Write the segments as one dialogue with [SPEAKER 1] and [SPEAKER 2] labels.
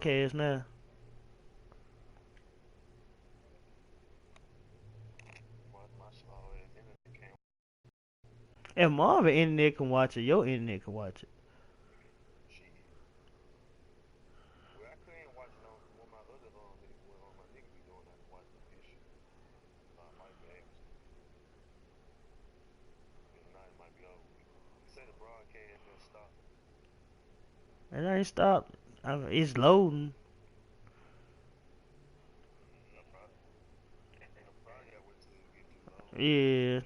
[SPEAKER 1] Broadcast now. If Marvin internet can watch it, your internet can watch it. It ain't stopped. It's loading. Yeah.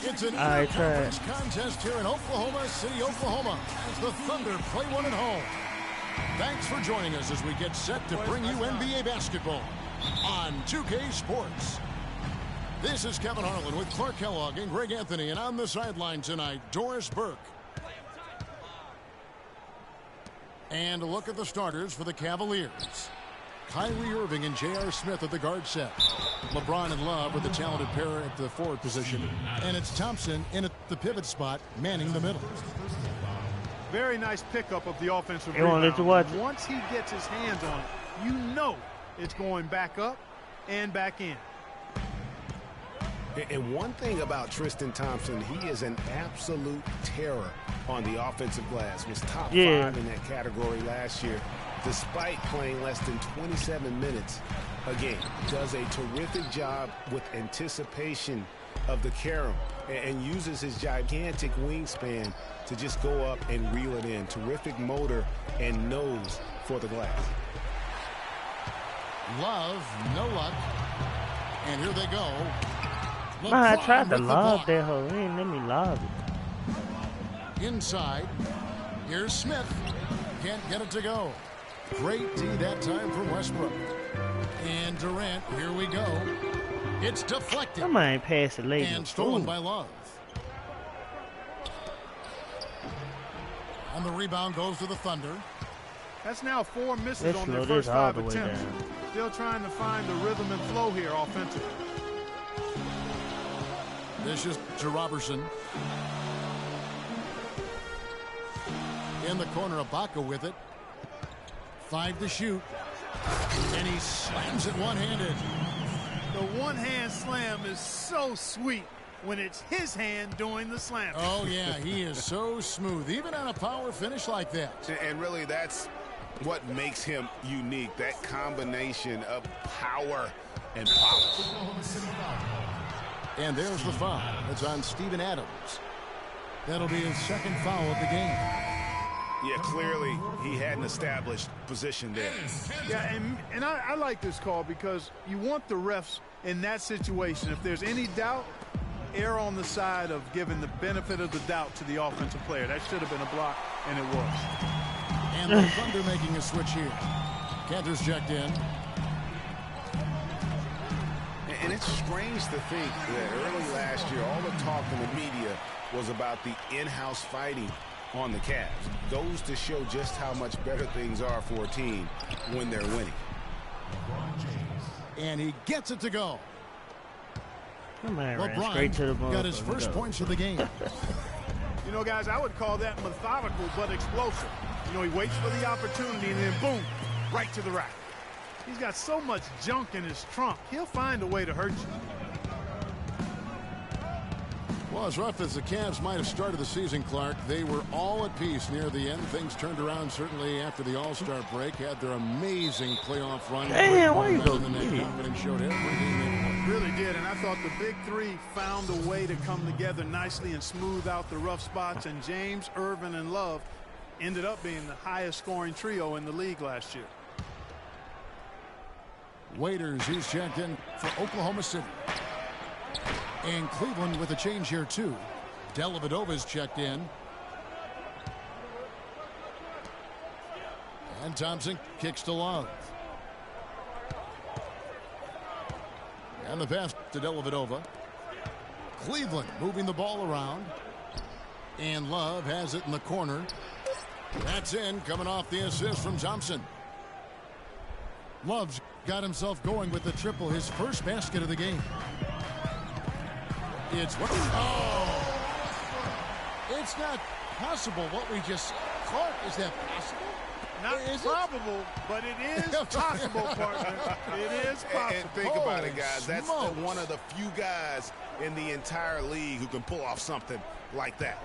[SPEAKER 2] It's an conference contest here in Oklahoma City, Oklahoma, as the Thunder play one at home. Thanks for joining us as we get set to bring you NBA basketball on 2K Sports. This is Kevin Harlan with Clark Kellogg and Greg Anthony, and on the sideline tonight, Doris Burke. And a look at the starters for the Cavaliers. Kyrie Irving and J.R. Smith at the guard set. LeBron and Love with the talented pair at the forward position. And it's Thompson in at the pivot spot, manning the middle.
[SPEAKER 3] Very nice pickup of the offensive
[SPEAKER 1] rebound.
[SPEAKER 3] Once he gets his hands on it, you know it's going back up and back in.
[SPEAKER 4] And one thing about Tristan Thompson, he is an absolute terror on the offensive glass. Was top 5 in that category last year, despite playing less than 27 minutes a game. Does a terrific job with anticipation of the carom and uses his gigantic wingspan to just go up and reel it in. Terrific motor and nose for the glass.
[SPEAKER 2] Love, no luck. And here they go.
[SPEAKER 1] I tried to lob that hole. He didn't let me lob it.
[SPEAKER 2] Inside. Here's Smith. Can't get it to go. Great D that time from Westbrook. And Durant, here we go. It's deflected.
[SPEAKER 1] I might pass it late.
[SPEAKER 2] And stolen by Love. And the rebound goes to the Thunder.
[SPEAKER 3] That's now 4 misses on their first 5 attempts. Still trying to find the rhythm and flow here offensively.
[SPEAKER 2] This is to Robertson. In the corner, Ibaka with it. 5 to shoot. And he slams it one-handed.
[SPEAKER 3] The one-hand slam is so sweet when it's his hand doing the slam.
[SPEAKER 2] Oh, yeah, he is so smooth, even on a power finish like that.
[SPEAKER 4] And really, that's what makes him unique, that combination of power and polish.
[SPEAKER 2] And there's the foul. It's on Steven Adams. That'll be his second foul of the game.
[SPEAKER 4] Yeah, clearly he had an established position there.
[SPEAKER 3] Yeah, and I like this call because you want the refs in that situation. If there's any doubt, err on the side of giving the benefit of the doubt to the offensive player. That should have been a block, and it was.
[SPEAKER 2] And the Thunder making a switch here. Cantor's checked in.
[SPEAKER 4] And it's strange to think that early last year, all the talk in the media was about the in-house fighting on the Cavs. Goes to show just how much better things are for a team when they're winning.
[SPEAKER 2] And he gets it to go.
[SPEAKER 1] LeBron
[SPEAKER 2] got his first points of the game.
[SPEAKER 3] You know, guys, I would call that methodical but explosive. You know, he waits for the opportunity and then boom, right to the rack. He's got so much junk in his trunk. He'll find a way to hurt you.
[SPEAKER 2] Well, as rough as the Cavs might have started the season, Clark, they were all at peace near the end. Things turned around certainly after the All-Star break. Had their amazing playoff run.
[SPEAKER 1] Damn, why you go?
[SPEAKER 2] And showed everything they
[SPEAKER 3] really did, and I thought the big three found a way to come together nicely and smooth out the rough spots. And James, Irvin, and Love ended up being the highest scoring trio in the league last year.
[SPEAKER 2] Waiters, he's checked in for Oklahoma City. And Cleveland with a change here, too. Dellavedova's checked in. And Thompson kicks to Love. And the pass to Dellavedova. Cleveland moving the ball around. And Love has it in the corner. That's in, coming off the assist from Thompson. Love's got himself going with the triple, his first basket of the game. It's it's not possible what we just caught. Is that possible?
[SPEAKER 3] Not probable, but it is possible, partner. It is possible.
[SPEAKER 4] And think about it, guys. That's one of the few guys in the entire league who can pull off something like that.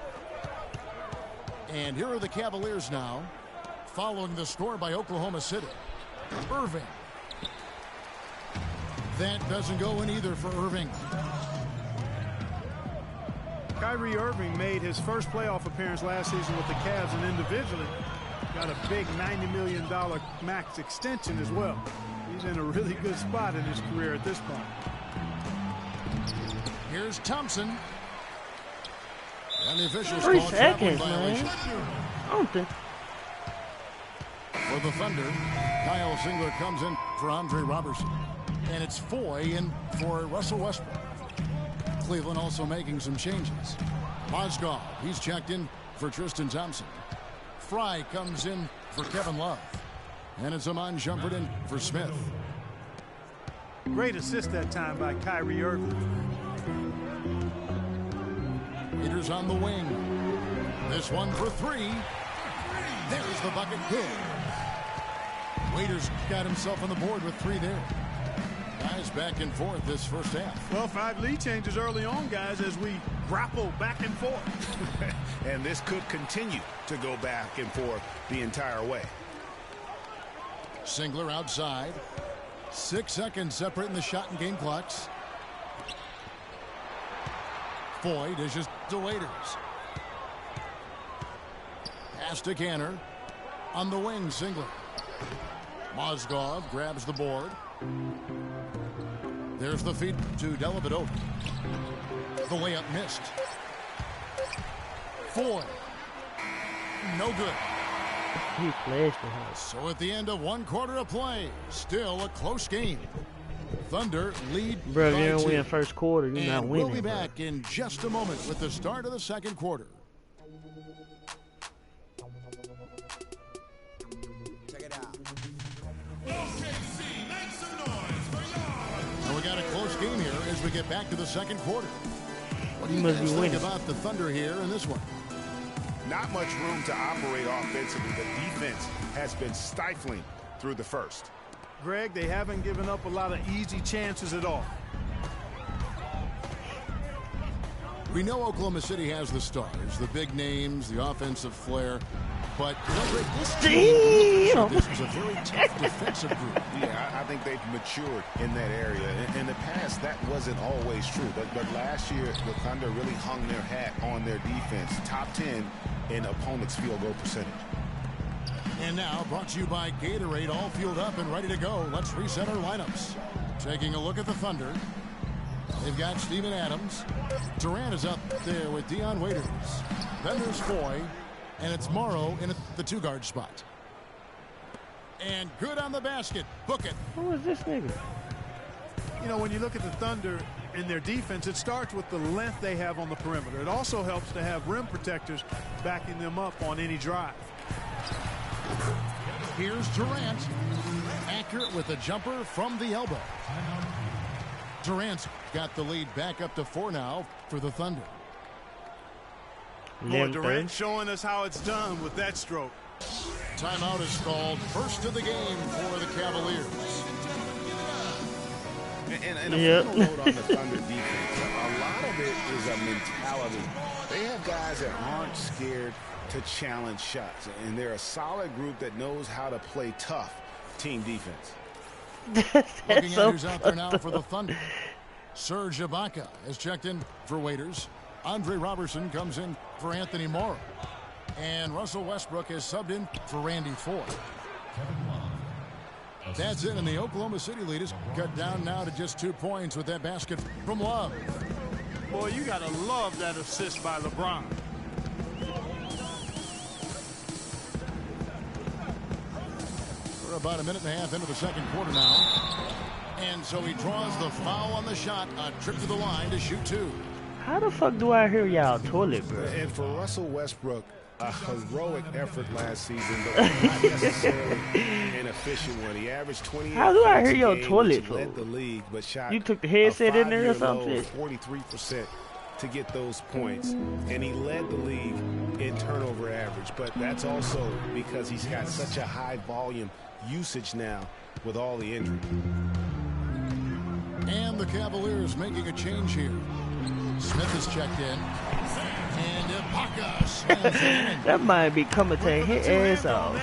[SPEAKER 2] And here are the Cavaliers now, following the score by Oklahoma City. Irving. That doesn't go in either for Irving.
[SPEAKER 3] Kyrie Irving made his first playoff appearance last season with the Cavs, and individually got a big $90 million max extension as well. He's in a really good spot in his career at this point.
[SPEAKER 2] Here's Thompson. And the officials
[SPEAKER 1] 3
[SPEAKER 2] call
[SPEAKER 1] seconds,
[SPEAKER 2] violation.
[SPEAKER 1] man. I don't think.
[SPEAKER 2] For the Thunder, Kyle Singler comes in for Andre Robertson. And it's Foy in for Russell Westbrook. Cleveland also making some changes. Mozgov, he's checked in for Tristan Thompson. Fry comes in for Kevin Love. And it's Amon Shumpert in for Smith.
[SPEAKER 3] Great assist that time by Kyrie Irving.
[SPEAKER 2] Peters on the wing. This one for 3. There's the bucket. Good. Waiters got himself on the board with 3 there. Guys back and forth this first half.
[SPEAKER 3] Well, 5 lead changes early on, guys, as we grapple back and forth.
[SPEAKER 4] And this could continue to go back and forth the entire way.
[SPEAKER 2] Singler outside. 6 seconds separating the shot and game clocks. Foy dishes to Waiters. Pass to Canner. On the wing, Singler. Mozgov grabs the board. There's the feed to Dellavedova. The layup missed. Foy. No good.
[SPEAKER 1] He flashed the house.
[SPEAKER 2] So at the end of 1 quarter of play, still a close game. Thunder lead.
[SPEAKER 1] Bro, if
[SPEAKER 2] by
[SPEAKER 1] you don't
[SPEAKER 2] 2.
[SPEAKER 1] win first quarter, you're not winning.
[SPEAKER 2] We'll be back in just a moment with the start of the second quarter.
[SPEAKER 5] Check it out.
[SPEAKER 2] And we got a close game here as we get back to the second quarter. What do you
[SPEAKER 1] must
[SPEAKER 2] guys
[SPEAKER 1] be
[SPEAKER 2] think
[SPEAKER 1] winning.
[SPEAKER 2] about the Thunder here in this one?
[SPEAKER 4] Not much room to operate offensively. The defense has been stifling through the first.
[SPEAKER 3] Greg, they haven't given up a lot of easy chances at all.
[SPEAKER 2] We know Oklahoma City has the stars, the big names, the offensive flair, but this is a very tough defensive group.
[SPEAKER 4] Yeah, I think they've matured in that area. In the past, that wasn't always true. But last year, the Thunder really hung their hat on their defense. Top 10 in opponents' field goal percentage.
[SPEAKER 2] And now, brought to you by Gatorade, all fueled up and ready to go. Let's reset our lineups. Taking a look at the Thunder. They've got Steven Adams. Durant is up there with Dion Waiters. Then there's Foy. And it's Morrow in the 2-guard spot. And good on the basket. Book it.
[SPEAKER 1] Who is this nigga?
[SPEAKER 3] You know, when you look at the Thunder in their defense, it starts with the length they have on the perimeter. It also helps to have rim protectors backing them up on any drive.
[SPEAKER 2] Here's Durant. Accurate with a jumper from the elbow. Durant's got the lead back up to 4 now for the Thunder.
[SPEAKER 3] Boy, Durant showing us how it's done with that stroke.
[SPEAKER 2] Timeout is called. First of the game for the Cavaliers.
[SPEAKER 4] And a final note on the Thunder defense. A lot of it is a mentality. They have guys that aren't scared to challenge shots. And they're a solid group that knows how to play tough team defense.
[SPEAKER 2] Looking at who's out there now for the Thunder. Serge Ibaka has checked in for Waiters. Andre Robertson comes in for Anthony Morrow. And Russell Westbrook has subbed in for Randy Foy. That's it, and the Oklahoma City lead is cut down now to just 2 points with that basket from Love.
[SPEAKER 3] Boy, you got to love that assist by LeBron.
[SPEAKER 2] We're about a minute and a half into the second quarter now. And so he draws the foul on the shot, a trip to the line to shoot 2.
[SPEAKER 1] How the fuck do I hear y'all toilet, bro?
[SPEAKER 4] And for Russell Westbrook, a heroic effort last season, but not necessarily an efficient one. He averaged 28
[SPEAKER 1] How do I hear
[SPEAKER 4] points a
[SPEAKER 1] your
[SPEAKER 4] game,
[SPEAKER 1] toilet
[SPEAKER 4] which led the league, but shot
[SPEAKER 1] You took the headset in there or
[SPEAKER 4] a 5-year
[SPEAKER 1] something?
[SPEAKER 4] low of 43% to get those points. And he led the league in turnover average, but that's also because he's got such a high volume usage now with all the injuries.
[SPEAKER 2] And the Cavaliers making a change here. Smith is checked in. And Ibaka slams it in.
[SPEAKER 1] That might be coming to his ass off.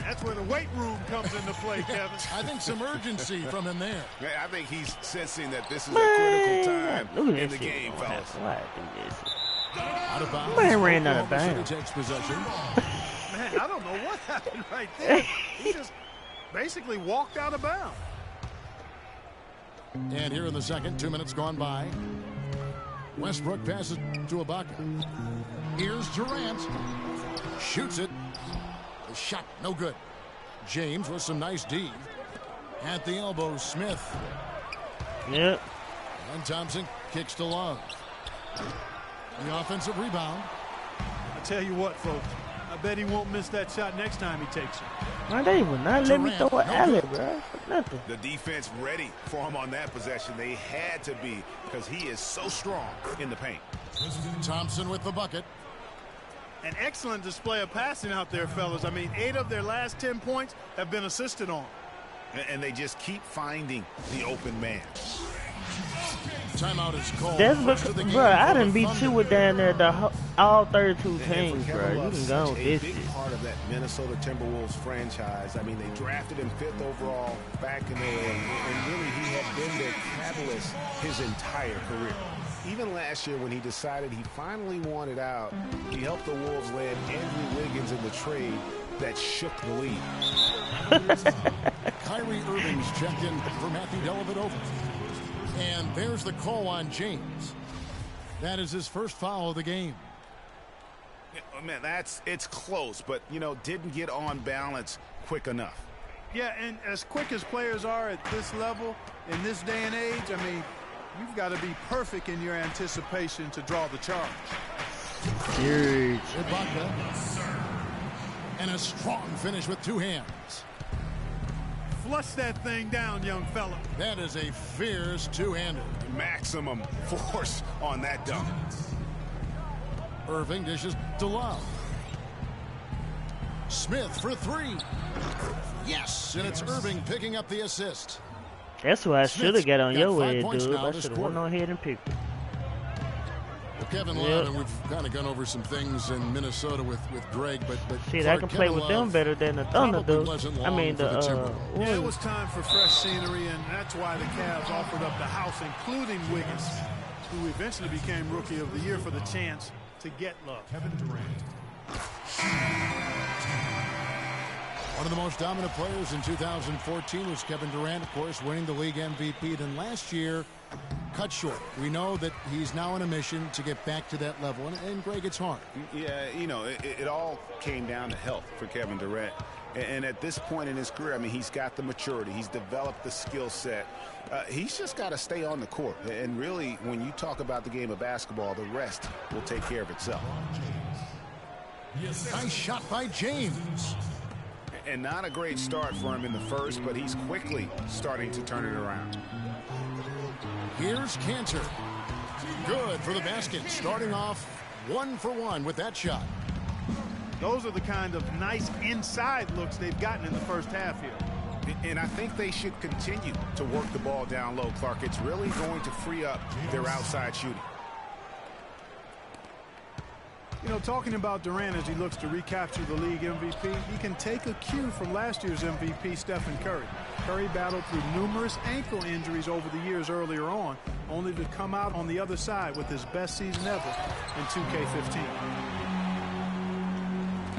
[SPEAKER 3] That's where the weight room comes into play, Kevin.
[SPEAKER 2] I think some urgency from him there.
[SPEAKER 4] I think he's sensing that this is a critical time in the game, fellas.
[SPEAKER 1] Why do this?
[SPEAKER 2] Out of bounds.
[SPEAKER 1] Man ran out of bounds.
[SPEAKER 2] Takes possession.
[SPEAKER 3] Man, I don't know what happened right there. He just basically walked out of bounds.
[SPEAKER 2] And here in the second, 2 minutes gone by. Westbrook passes to Ibaka. Here's Durant. Shoots it. The shot, no good. James with some nice D. At the elbow, Smith.
[SPEAKER 1] Yep.
[SPEAKER 2] And Thompson kicks to Love. The offensive rebound.
[SPEAKER 3] I tell you what, folks. I bet he won't miss that shot next time he takes it.
[SPEAKER 1] Why they would not let me throw an alley, bro? Nothing.
[SPEAKER 4] The defense ready for him on that possession. They had to be because he is so strong in the paint.
[SPEAKER 2] Thompson with the bucket.
[SPEAKER 3] An excellent display of passing out there, fellas. I mean, 8 of their last 10 points have been assisted on.
[SPEAKER 4] And they just keep finding the open man.
[SPEAKER 2] Timeout is called.
[SPEAKER 1] That's because, bro, I done beat you with down there all 32 teams, bro. You can go with this.
[SPEAKER 4] A big part of that Minnesota Timberwolves franchise. I mean, they drafted him 5th overall back in there, and really he had been their catalyst his entire career. Even last year when he decided he finally wanted out, he helped the Wolves land Andrew Wiggins in the trade that shook the league.
[SPEAKER 2] Kyrie Irving's checked in for Matthew Dellavedova. And there's the call on James. That is his first foul of the game.
[SPEAKER 4] Yeah, man, it's close, but, you know, didn't get on balance quick enough.
[SPEAKER 3] Yeah, and as quick as players are at this level, in this day and age, I mean, you've got to be perfect in your anticipation to draw the charge.
[SPEAKER 1] Huge.
[SPEAKER 2] Ibaka. And a strong finish with 2 hands.
[SPEAKER 3] Flush that thing down, young fella.
[SPEAKER 2] That is a fierce 2-hander.
[SPEAKER 4] Maximum force on that dunk.
[SPEAKER 2] Irving dishes to Love. Smith for 3. Yes, and it's Irving picking up the assist.
[SPEAKER 1] That's what I should have got on your way,
[SPEAKER 2] points
[SPEAKER 1] dude.
[SPEAKER 2] now
[SPEAKER 1] I
[SPEAKER 2] this
[SPEAKER 1] should have went on ahead and picked it.
[SPEAKER 2] Well, Kevin Love, and we've kind of gone over some things in Minnesota with Greg, but
[SPEAKER 1] shit, I can play with them better than the Thunder do. I mean,
[SPEAKER 3] yeah, it was time for fresh scenery, and that's why the Cavs offered up the house, including Wiggins, who eventually became Rookie of the Year, for the chance to get Love.
[SPEAKER 2] Kevin Durant. One of the most dominant players in 2014 was Kevin Durant, of course, winning the league MVP. Then last year, cut short. We know that he's now on a mission to get back to that level. And Greg, it's hard.
[SPEAKER 4] Yeah, you know, it all came down to health for Kevin Durant. And at this point in his career, I mean, he's got the maturity. He's developed the skill set. He's just got to stay on the court. And really, when you talk about the game of basketball, the rest will take care of itself.
[SPEAKER 2] Nice shot by James.
[SPEAKER 4] And not a great start for him in the first, but he's quickly starting to turn it around.
[SPEAKER 2] Here's Cantor. Good for the basket. Starting off 1 for 1 with that shot.
[SPEAKER 3] Those are the kind of nice inside looks they've gotten in the first half here.
[SPEAKER 4] And I think they should continue to work the ball down low, Clark. It's really going to free up their outside shooting.
[SPEAKER 3] You know, talking about Durant as he looks to recapture the league MVP, he can take a cue from last year's MVP, Stephen Curry. Curry battled through numerous ankle injuries over the years earlier on, only to come out on the other side with his best season ever in 2K15.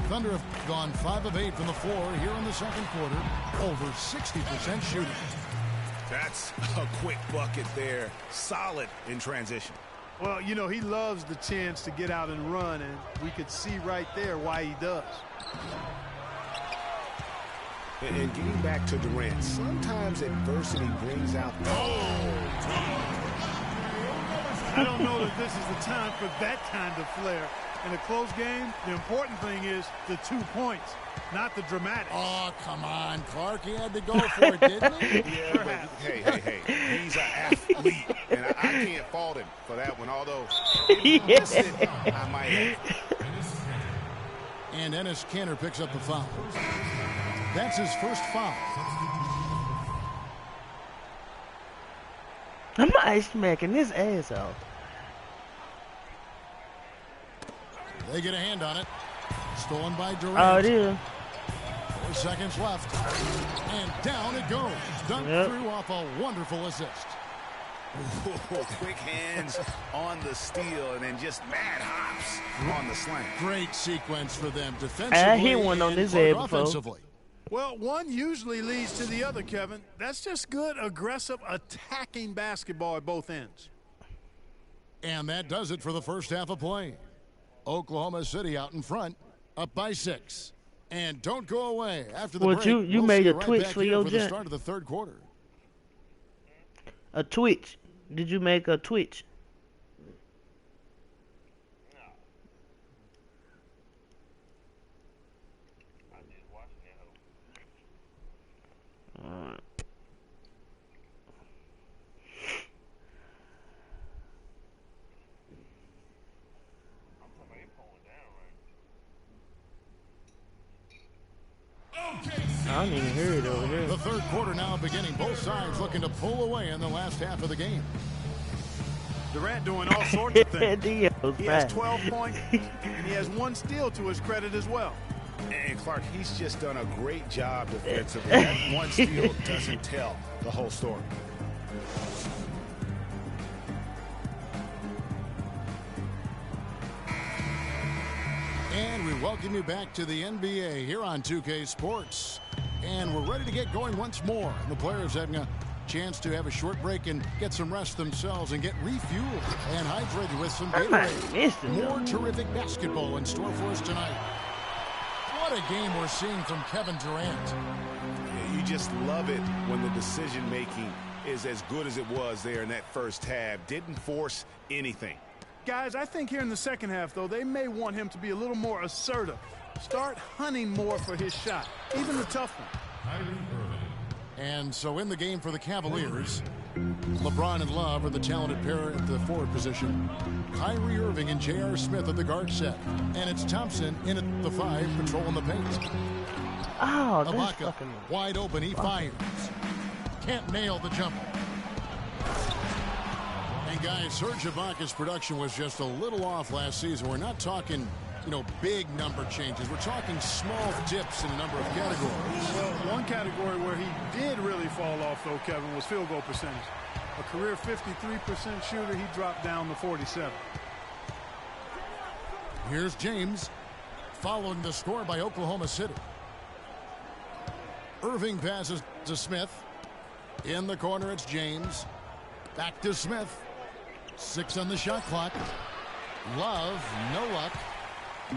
[SPEAKER 2] Thunder have gone 5 of 8 from the floor here in the second quarter, over 60% shooting.
[SPEAKER 4] That's a quick bucket there, solid in transition.
[SPEAKER 3] Well, you know, he loves the chance to get out and run, and we could see right there why he does.
[SPEAKER 4] And getting back to Durant, sometimes adversity brings out the...
[SPEAKER 3] I don't know that this is the time for that kind of flair. In a close game, the important thing is the 2 points, not the dramatic.
[SPEAKER 2] Oh, come on, Clark. He had to go for it, didn't he?
[SPEAKER 4] Yeah, but hey. He's an athlete, and I can't fault him for that one, although if he missed it, I might have.
[SPEAKER 2] And Enes Kanter picks up the foul. That's his first foul.
[SPEAKER 1] I'm ice smacking this ass off.
[SPEAKER 2] They get a hand on it. Stolen by Durant.
[SPEAKER 1] Oh, it is.
[SPEAKER 2] 4 seconds left. And down it goes. Dunked through off a wonderful assist.
[SPEAKER 4] Ooh, quick hands on the steal and then just mad hops on the slam.
[SPEAKER 2] Great sequence for them defensively.
[SPEAKER 1] I hit one on this head before.
[SPEAKER 3] Well, one usually leads to the other, Kevin. That's just good, aggressive, attacking basketball at both ends.
[SPEAKER 2] And that does it for the first half of play. Oklahoma City out in front, up by 6. And don't go away after the break.
[SPEAKER 1] You
[SPEAKER 2] we'll
[SPEAKER 1] made a
[SPEAKER 2] right
[SPEAKER 1] twitch for your
[SPEAKER 2] the
[SPEAKER 1] jump.
[SPEAKER 2] start of the third quarter.
[SPEAKER 1] A twitch. Did you make a twitch?
[SPEAKER 5] No. I just watching that whole.
[SPEAKER 1] Alright. I don't even hear it over here.
[SPEAKER 2] The third quarter now beginning. Both sides looking to pull away in the last half of the game.
[SPEAKER 3] Durant doing all sorts of things. He has
[SPEAKER 1] Fast.
[SPEAKER 3] 12 points, and he has 1 steal to his credit as well.
[SPEAKER 4] And Clark, he's just done a great job defensively. That one steal doesn't tell the whole story.
[SPEAKER 2] And we welcome you back to the NBA here on 2K Sports. And we're ready to get going once more. The players having a chance to have a short break and get some rest themselves and get refueled and hydrated with some Gatorade. More terrific basketball in store for us tonight. What a game we're seeing from Kevin Durant.
[SPEAKER 4] Yeah, you just love it when the decision-making is as good as it was there in that first half. Didn't force anything.
[SPEAKER 3] Guys, I think here in the second half, though, they may want him to be a little more assertive. Start hunting more for his shot, even the tough one.
[SPEAKER 2] And so in the game for the Cavaliers, LeBron and Love are the talented pair at the forward position. Kyrie Irving and J.R. Smith at the guard set. And it's Thompson in at the 5, patrolling the paint.
[SPEAKER 1] Oh, that's
[SPEAKER 2] Ibaka
[SPEAKER 1] fucking
[SPEAKER 2] wide open, he fires. Can't nail the jumper. And guys, Serge Ibaka's production was just a little off last season. We're not talking, big number changes. We're talking small dips in a number of categories.
[SPEAKER 3] Well, one category where he did really fall off, though, Kevin, was field goal percentage. A career 53% shooter, he dropped down to 47.
[SPEAKER 2] Here's James, following the score by Oklahoma City. Irving passes to Smith. In the corner, it's James. Back to Smith. 6 on the shot clock. Love, no luck.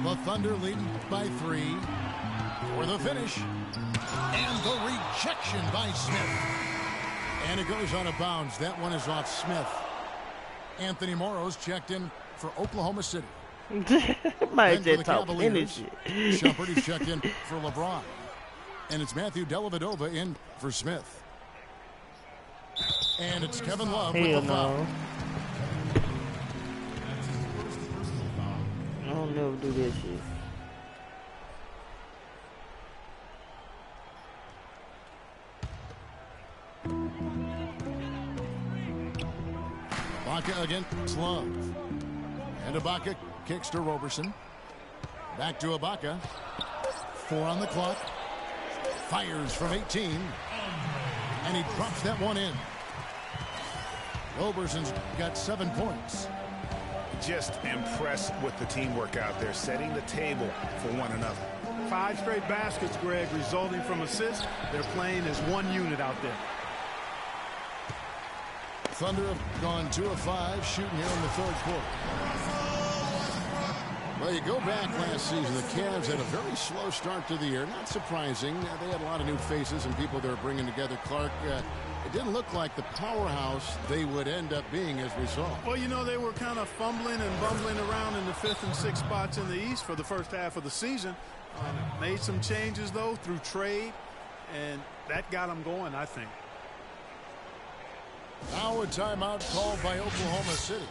[SPEAKER 2] The Thunder leading by 3 for the finish. And the rejection by Smith. And it goes out of bounds. That one is off Smith. Anthony Morrow's checked in for Oklahoma City.
[SPEAKER 1] Might
[SPEAKER 2] Then for
[SPEAKER 1] just
[SPEAKER 2] the
[SPEAKER 1] talk
[SPEAKER 2] Cavaliers,
[SPEAKER 1] energy.
[SPEAKER 2] Shumpert is checked in for LeBron. And it's Matthew Dellavedova in for Smith. And it's Kevin Love with
[SPEAKER 1] Hell
[SPEAKER 2] the foul.
[SPEAKER 1] no. I don't never do that shit.
[SPEAKER 2] Ibaka against Love. And Ibaka kicks to Roberson. Back to Ibaka. 4 on the clock. Fires from 18. And he drops that one in. Roberson's got 7 points.
[SPEAKER 4] Just impressed with the teamwork out there, setting the table for one another.
[SPEAKER 3] 5 straight baskets, Greg, resulting from assists. They're playing as one unit out there.
[SPEAKER 2] Thunder have gone 2 of 5 shooting here in the third quarter. Well, you go back last season, the Cavs had a very slow start to the year. Not surprising. They had a lot of new faces and people they're bringing together. Clark, it didn't look like the powerhouse they would end up being as we saw.
[SPEAKER 3] Well, you know, they were kind of fumbling and bumbling around in the 5th and 6th spots in the East for the first half of the season. Made some changes, though, through trade, and that got them going, I think.
[SPEAKER 2] Now a timeout called by Oklahoma City.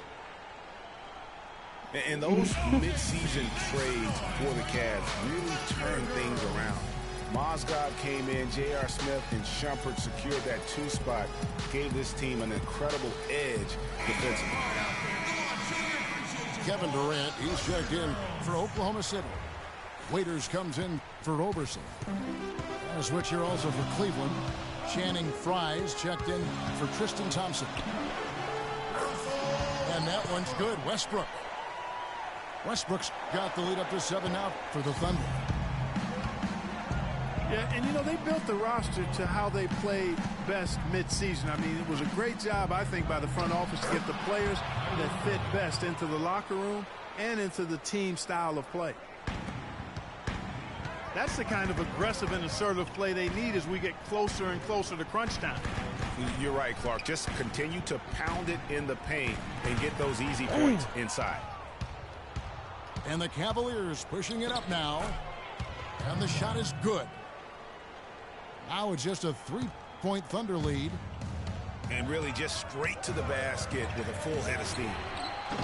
[SPEAKER 4] And those midseason trades for the Cavs really turned things around. Mozgov came in, J.R. Smith and Shumpert secured that 2 spot, gave this team an incredible edge defensively.
[SPEAKER 2] Kevin Durant, he's checked in for Oklahoma City. Waiters comes in for Roberson. And a switch here also for Cleveland. Channing Frye's checked in for Tristan Thompson. And that one's good. Westbrook's got the lead up to 7 now for the Thunder.
[SPEAKER 3] Yeah, and you know, they built the roster to how they played best midseason. I mean, it was a great job, I think, by the front office to get the players that fit best into the locker room and into the team style of play. That's the kind of aggressive and assertive play they need as we get closer and closer to crunch time.
[SPEAKER 4] You're right, Clark. Just continue to pound it in the paint and get those easy points inside.
[SPEAKER 2] And the Cavaliers pushing it up now. And the shot is good. Now it's just a 3-point Thunder lead.
[SPEAKER 4] And really just straight to the basket with a full head of steam.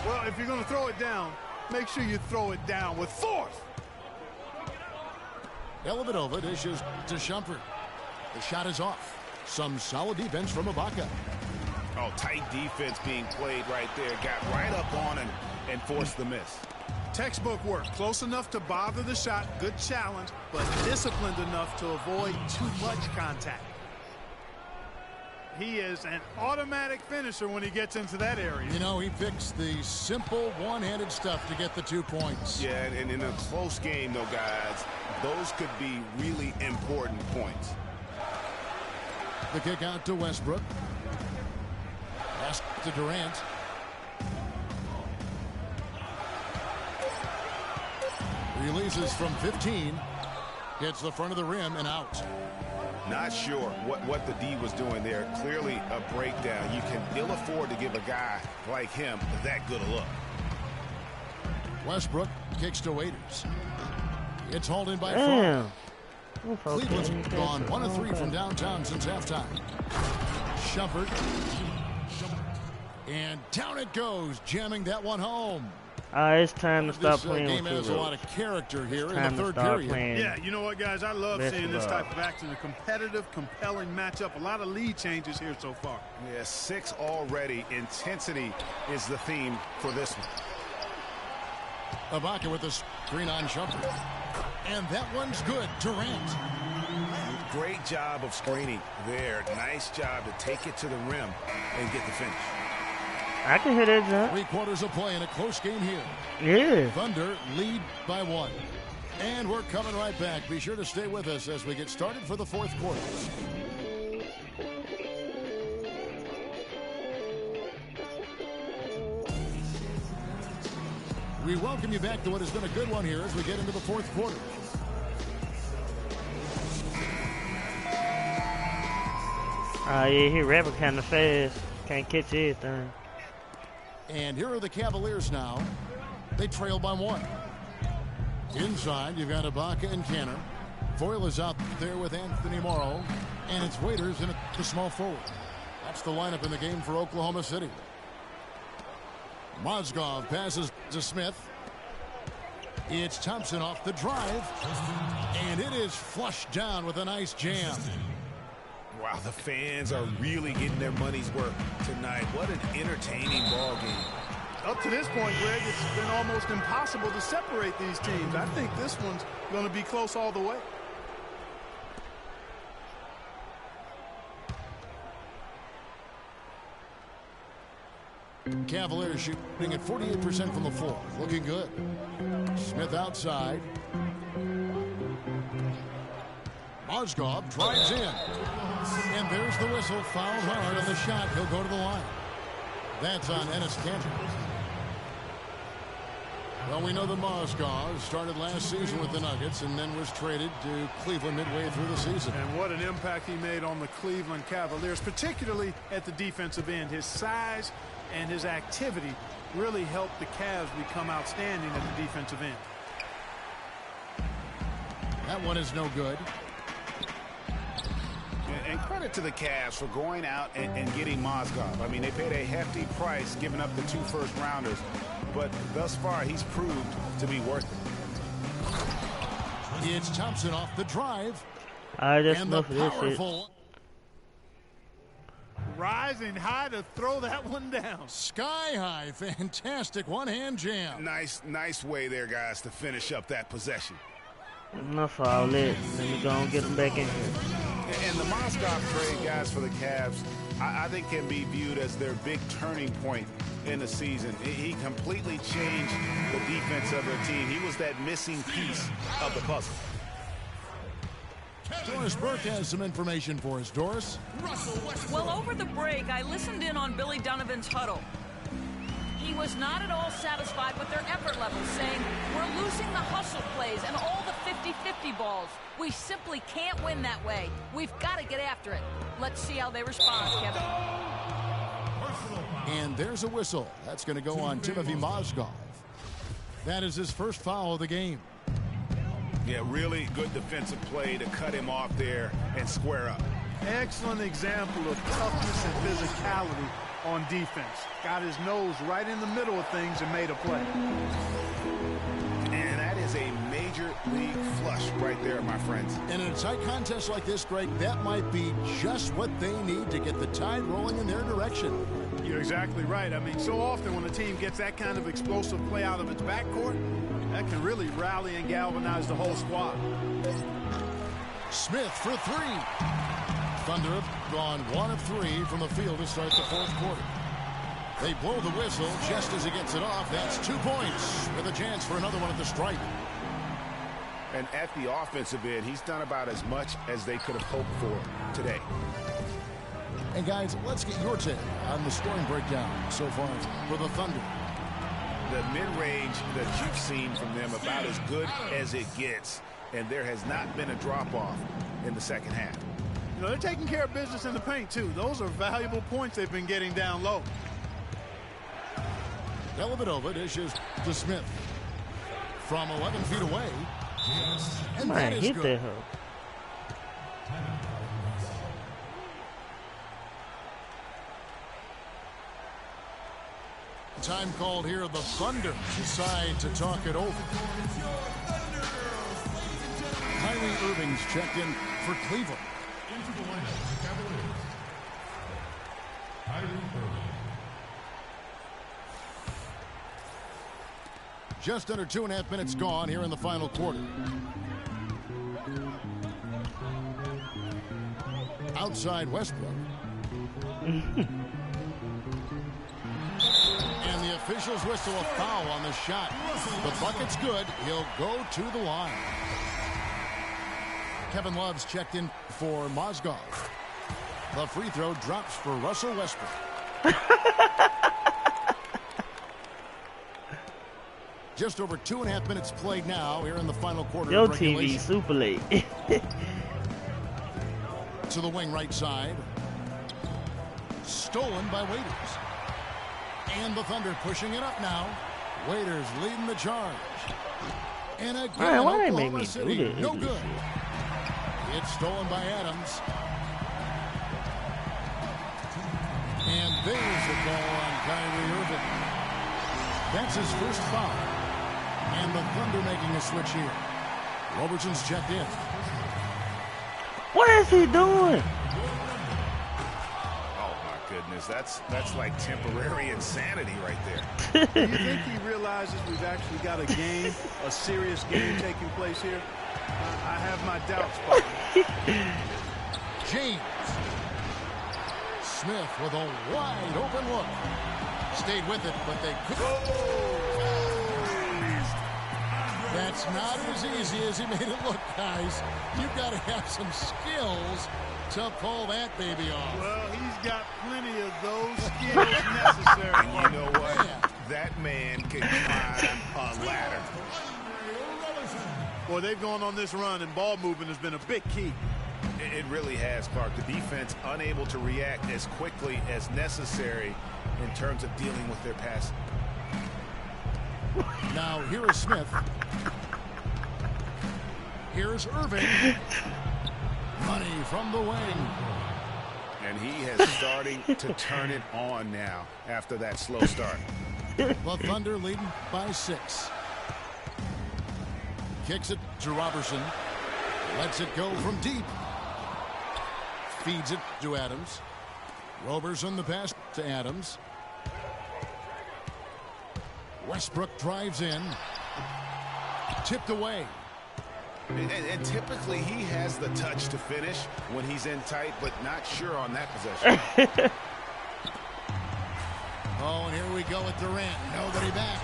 [SPEAKER 3] Well, if you're going to throw it down, make sure you throw it down with force.
[SPEAKER 2] Dellavedova dishes to Shumpert. The shot is off. Some solid defense from Ibaka.
[SPEAKER 4] Oh, tight defense being played right there. Got right up on him and forced the miss.
[SPEAKER 3] Textbook work. Close enough to bother the shot. Good challenge, but disciplined enough to avoid too much contact. He is an automatic finisher when he gets into that area.
[SPEAKER 2] You know, he picks the simple one-handed stuff to get the 2 points.
[SPEAKER 4] Yeah, and in a close game, though, guys, those could be really important points.
[SPEAKER 2] The kick out to Westbrook. Pass to Durant. Releases from 15. Hits the front of the rim and out.
[SPEAKER 4] Not sure what the D was doing there. Clearly a breakdown. You can ill afford to give a guy like him that good a look.
[SPEAKER 2] Westbrook kicks to Waiters. It's hauled in by
[SPEAKER 1] Damn.
[SPEAKER 2] Frye. Cleveland's gone 1 of 3 from downtown since halftime. Shumpert. And down it goes, jamming that one home.
[SPEAKER 1] It's time to stop playing
[SPEAKER 2] This game
[SPEAKER 1] with
[SPEAKER 2] has
[SPEAKER 1] you.
[SPEAKER 2] a lot of character here in the
[SPEAKER 1] Time to
[SPEAKER 2] third
[SPEAKER 1] start
[SPEAKER 2] period.
[SPEAKER 1] playing.
[SPEAKER 3] Yeah, you know what, guys? I love
[SPEAKER 1] Best
[SPEAKER 3] seeing this
[SPEAKER 1] of
[SPEAKER 3] type of action. A competitive, compelling matchup. A lot of lead changes here so far.
[SPEAKER 4] Yeah, 6 already. Intensity is the theme for this one.
[SPEAKER 2] Ibaka with the screen on Shumpert. And that one's good. Durant.
[SPEAKER 4] Great job of screening there. Nice job to take it to the rim and get the finish.
[SPEAKER 1] I can hit that jump.
[SPEAKER 2] 3 quarters of play in a close game here.
[SPEAKER 1] Yeah.
[SPEAKER 2] Thunder lead by 1. And we're coming right back. Be sure to stay with us as we get started for the 4th quarter. We welcome you back to what has been a good one here as we get into the 4th quarter.
[SPEAKER 1] Yeah, he rapping kind of fast. Can't catch everything.
[SPEAKER 2] And here are the Cavaliers now. They trail by 1. Inside, you've got Ibaka and Canner. Foyle is out there with Anthony Morrow. And it's Waiters in the small forward. That's the lineup in the game for Oklahoma City. Mozgov passes to Smith. It's Thompson off the drive. And it is flushed down with a nice jam.
[SPEAKER 4] Wow, the fans are really getting their money's worth tonight. What an entertaining ball game.
[SPEAKER 3] Up to this point, Greg, it's been almost impossible to separate these teams. I think this one's going to be close all the way.
[SPEAKER 2] Cavaliers shooting at 48% from the floor. Looking good. Smith outside. Mozgov drives in. And there's the whistle. Fouled hard on the shot. He'll go to the line. That's on Enes Kanter. Well, we know that Mozgov started last season with the Nuggets and then was traded to Cleveland midway through the season.
[SPEAKER 3] And what an impact he made on the Cleveland Cavaliers, particularly at the defensive end. His size and his activity really helped the Cavs become outstanding at the defensive end.
[SPEAKER 2] That one is no good.
[SPEAKER 4] And credit to the Cavs for going out and getting Mozgov. I mean, they paid a hefty price giving up the 2 first-rounders, but thus far he's proved to be worth it.
[SPEAKER 2] It's Thompson off the drive.
[SPEAKER 1] That's
[SPEAKER 2] and
[SPEAKER 1] enough
[SPEAKER 2] the
[SPEAKER 1] of this
[SPEAKER 2] powerful
[SPEAKER 3] rising high to throw that one down.
[SPEAKER 2] Sky high, fantastic one-hand jam.
[SPEAKER 4] Nice way there, guys, to finish up that possession.
[SPEAKER 1] Enough of all that. Let me go and get them back in here.
[SPEAKER 4] And the Mozgov trade, guys, for the Cavs, I think can be viewed as their big turning point in the season. He completely changed the defense of their team. He was that missing piece of the puzzle.
[SPEAKER 2] Doris Burke has some information for us. Doris?
[SPEAKER 5] Well, over the break, I listened in on Billy Donovan's huddle. He was not at all satisfied with their effort level, saying, we're losing the hustle plays and all the 50-50 balls. We simply can't win that way. We've got to get after it. Let's see how they respond, Kevin.
[SPEAKER 2] And there's a whistle. That's going to go on Timothy Mozgov. That is his first foul of the game.
[SPEAKER 4] Yeah, really good defensive play to cut him off there and square up.
[SPEAKER 3] Excellent example of toughness and physicality on defense. Got his nose right in the middle of things and made a play.
[SPEAKER 4] And that is a major league flush right there, my friends.
[SPEAKER 2] And in a tight contest like this, Greg, that might be just what they need to get the tide rolling in their direction.
[SPEAKER 3] You're exactly right. I mean, so often when a team gets that kind of explosive play out of its backcourt, that can really rally and galvanize the whole squad.
[SPEAKER 2] Smith for 3. Thunder have gone 1 of 3 from the field to start the 4th quarter. They blow the whistle just as he gets it off. That's 2 points with a chance for another one at the stripe.
[SPEAKER 4] And at the offensive end, he's done about as much as they could have hoped for today.
[SPEAKER 2] And guys, let's get your take on the scoring breakdown so far for the Thunder.
[SPEAKER 4] The mid-range that you've seen from them about as good as it gets, and there has not been a drop-off in the second half.
[SPEAKER 3] You know, they're taking care of business in the paint, too. Those are valuable points they've been getting down low.
[SPEAKER 2] Dellavedova dishes to Smith from 11 feet away. And that is good. Time called here. The Thunder decide to talk it over. Kyrie Irving's checked in for Cleveland. Into the lineup, Cavaliers. Kyrie Irving. Just under 2.5 minutes gone here in the final quarter. Outside Westbrook. And the officials whistle a foul on the shot. The bucket's good. He'll go to the line. Kevin Love's checked in for Mozgov. The free throw drops for Russell Westbrook. Just over 2.5 minutes played now here in the final quarter.
[SPEAKER 1] Your
[SPEAKER 2] of regulation.
[SPEAKER 1] TV super late.
[SPEAKER 2] To the wing right side. Stolen by Waiters. And the Thunder pushing it up now. Waiters leading the charge. And again,
[SPEAKER 1] why they make
[SPEAKER 2] Oklahoma
[SPEAKER 1] me
[SPEAKER 2] City,
[SPEAKER 1] do this?
[SPEAKER 2] no good. It's stolen by Adams. And there's the call on Kyrie Irving. That's his first foul. And the Thunder making a switch here. Robertson's checked in.
[SPEAKER 1] What is he doing?
[SPEAKER 4] Oh, my goodness. That's like temporary insanity right there.
[SPEAKER 3] Do you think he realizes we've actually got a game, a serious game taking place here? I have my doubts, but
[SPEAKER 2] James. Smith with a wide open look. Stayed with it, but they couldn't. That's not as easy as he made it look, guys. You've got to have some skills to pull that baby off.
[SPEAKER 3] Well, he's got plenty of those skills necessary.
[SPEAKER 4] And you know what? That man can climb a ladder.
[SPEAKER 3] Boy, they've gone on this run, and ball movement has been a big key.
[SPEAKER 4] It really has, Clark. The defense unable to react as quickly as necessary in terms of dealing with their passing.
[SPEAKER 2] Now here is Smith. Here's Irving. Money from the wing.
[SPEAKER 4] And he has starting to turn it on now after that slow start.
[SPEAKER 2] The Thunder leading by 6. Kicks it to Robertson. Lets it go from deep. Feeds it to Adams. Robertson the pass to Adams. Westbrook drives in. Tipped away.
[SPEAKER 4] And typically he has the touch to finish when he's in tight, but not sure on that possession.
[SPEAKER 2] Oh, and here we go with Durant. Nobody back.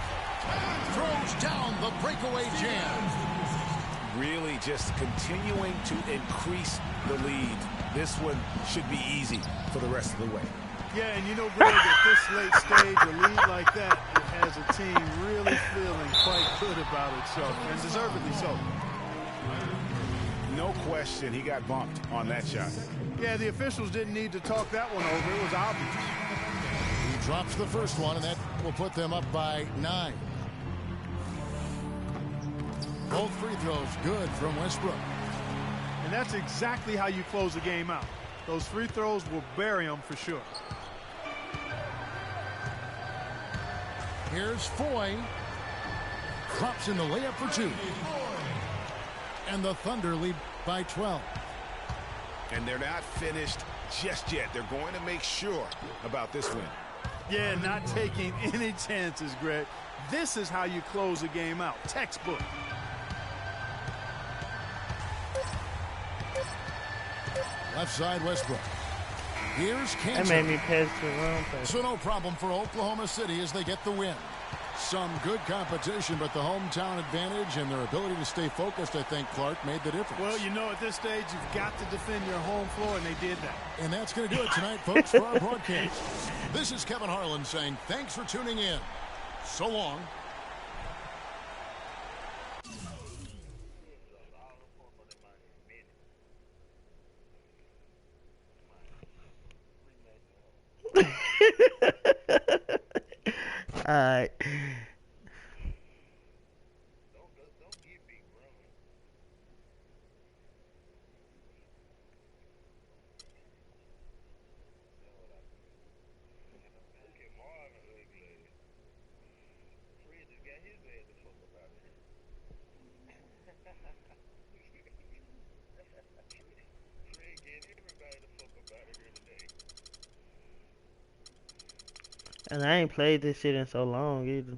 [SPEAKER 2] Throws down the breakaway jam.
[SPEAKER 4] Really just continuing to increase the lead. This one should be easy for the rest of the way.
[SPEAKER 3] Yeah, and you know, Greg, at this late stage, a lead like that, it has a team really feeling quite good about itself, and deservedly so.
[SPEAKER 4] No question he got bumped on that shot.
[SPEAKER 3] Yeah, the officials didn't need to talk that one over. It was obvious.
[SPEAKER 2] He drops the first one, and that will put them up by 9. Both free throws good from Westbrook.
[SPEAKER 3] And that's exactly how you close the game out. Those free throws will bury them for sure.
[SPEAKER 2] Here's Foy. Drops in the layup for 2. And the Thunder lead by 12.
[SPEAKER 4] And they're not finished just yet. They're going to make sure about this win.
[SPEAKER 3] Yeah, not taking any chances, Greg. This is how you close a game out. Textbook.
[SPEAKER 2] Left side, Westbrook. Here's Kansas.
[SPEAKER 1] That made me pass the wrong place.
[SPEAKER 2] So no problem for Oklahoma City as they get the win. Some good competition, but the hometown advantage and their ability to stay focused, I think, Clark, made the difference.
[SPEAKER 3] Well, you know, at this stage, you've got to defend your home floor, and they did that.
[SPEAKER 2] And that's going to do it tonight, folks, for our broadcast. This is Kevin Harlan saying thanks for tuning in. So long.
[SPEAKER 1] All right. And I ain't played this shit in so long either.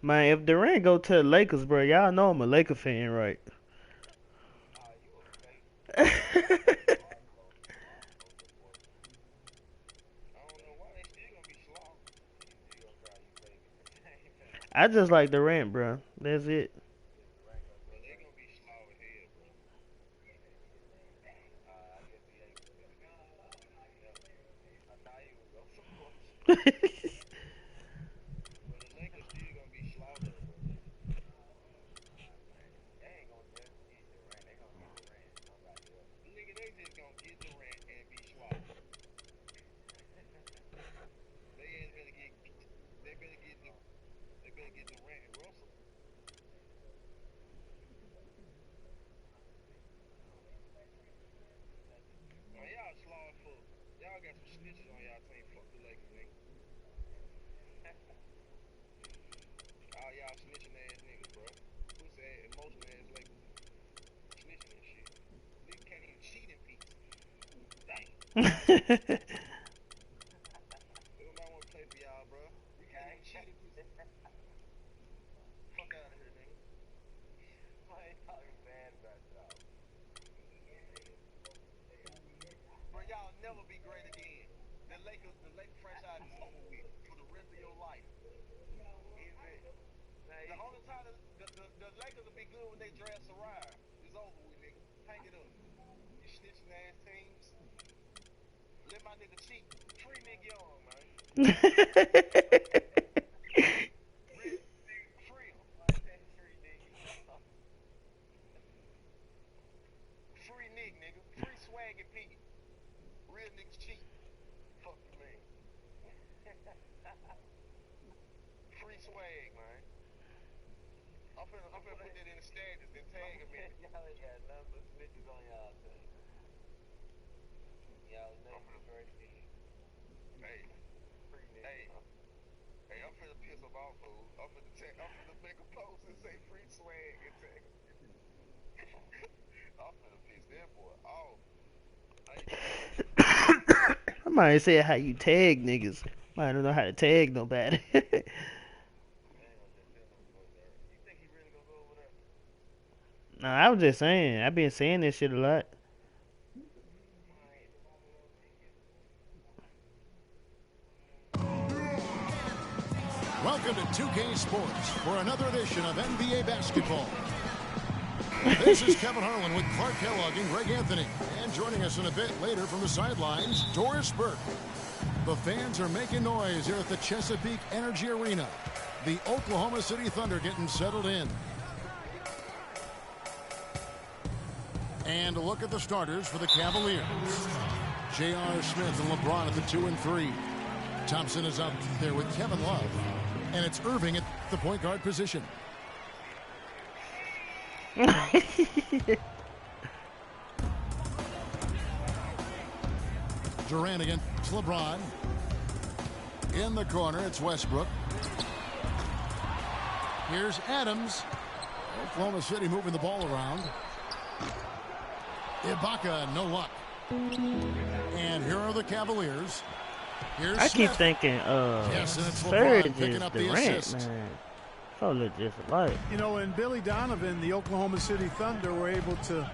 [SPEAKER 1] Man, if Durant go to the Lakers, bro, y'all know I'm a Laker fan, right? I just like Durant, bro. That's it.
[SPEAKER 6] the Lake franchise is over with for the rest of your life. The only time the Lakers will be good when they draft Soraya. It's over with, nigga. Hang it up. You snitching ass teams. Let my nigga cheat. Free Nick Young, man. Free him. Free Nick, nigga. Free Swag and Pete. Real niggas cheat. Fuck you, man. Free Swag, man. I'm finna put that in the status and tag him in. Y'all ain't got nothing but snitches on y'all team. Y'all never great team. Hey, I'm finna piss them off, fool. I'm finna make a post and say free swag and tag him. I'm finna piss that boy off.
[SPEAKER 1] I might say how you tag niggas. I don't know how to tag nobody. No, I was just saying. I've been saying this shit a lot.
[SPEAKER 2] Welcome to 2K Sports for another edition of NBA basketball. This is Kevin Harlan with Clark Kellogg and Greg Anthony. And joining us in a bit later from the sidelines, Doris Burke. The fans are making noise here at the Chesapeake Energy Arena. The Oklahoma City Thunder getting settled in. And a look at the starters for the Cavaliers. J.R. Smith and LeBron at the 2 and 3. Thompson is up there with Kevin Love. And it's Irving at the point guard position. Durant against LeBron. In the corner, it's Westbrook. Here's Adams. Oklahoma City moving the ball around. Ibaka, no luck. And here are the Cavaliers. Here's
[SPEAKER 1] I keep
[SPEAKER 2] Smith.
[SPEAKER 1] thinking,
[SPEAKER 2] Yes, and it's
[SPEAKER 1] Surge
[SPEAKER 2] LeBron picking
[SPEAKER 1] is
[SPEAKER 2] up the
[SPEAKER 1] Durant,
[SPEAKER 2] assist.
[SPEAKER 1] man. So look just alike.
[SPEAKER 3] You know, and Billy Donovan, the Oklahoma City Thunder, were able to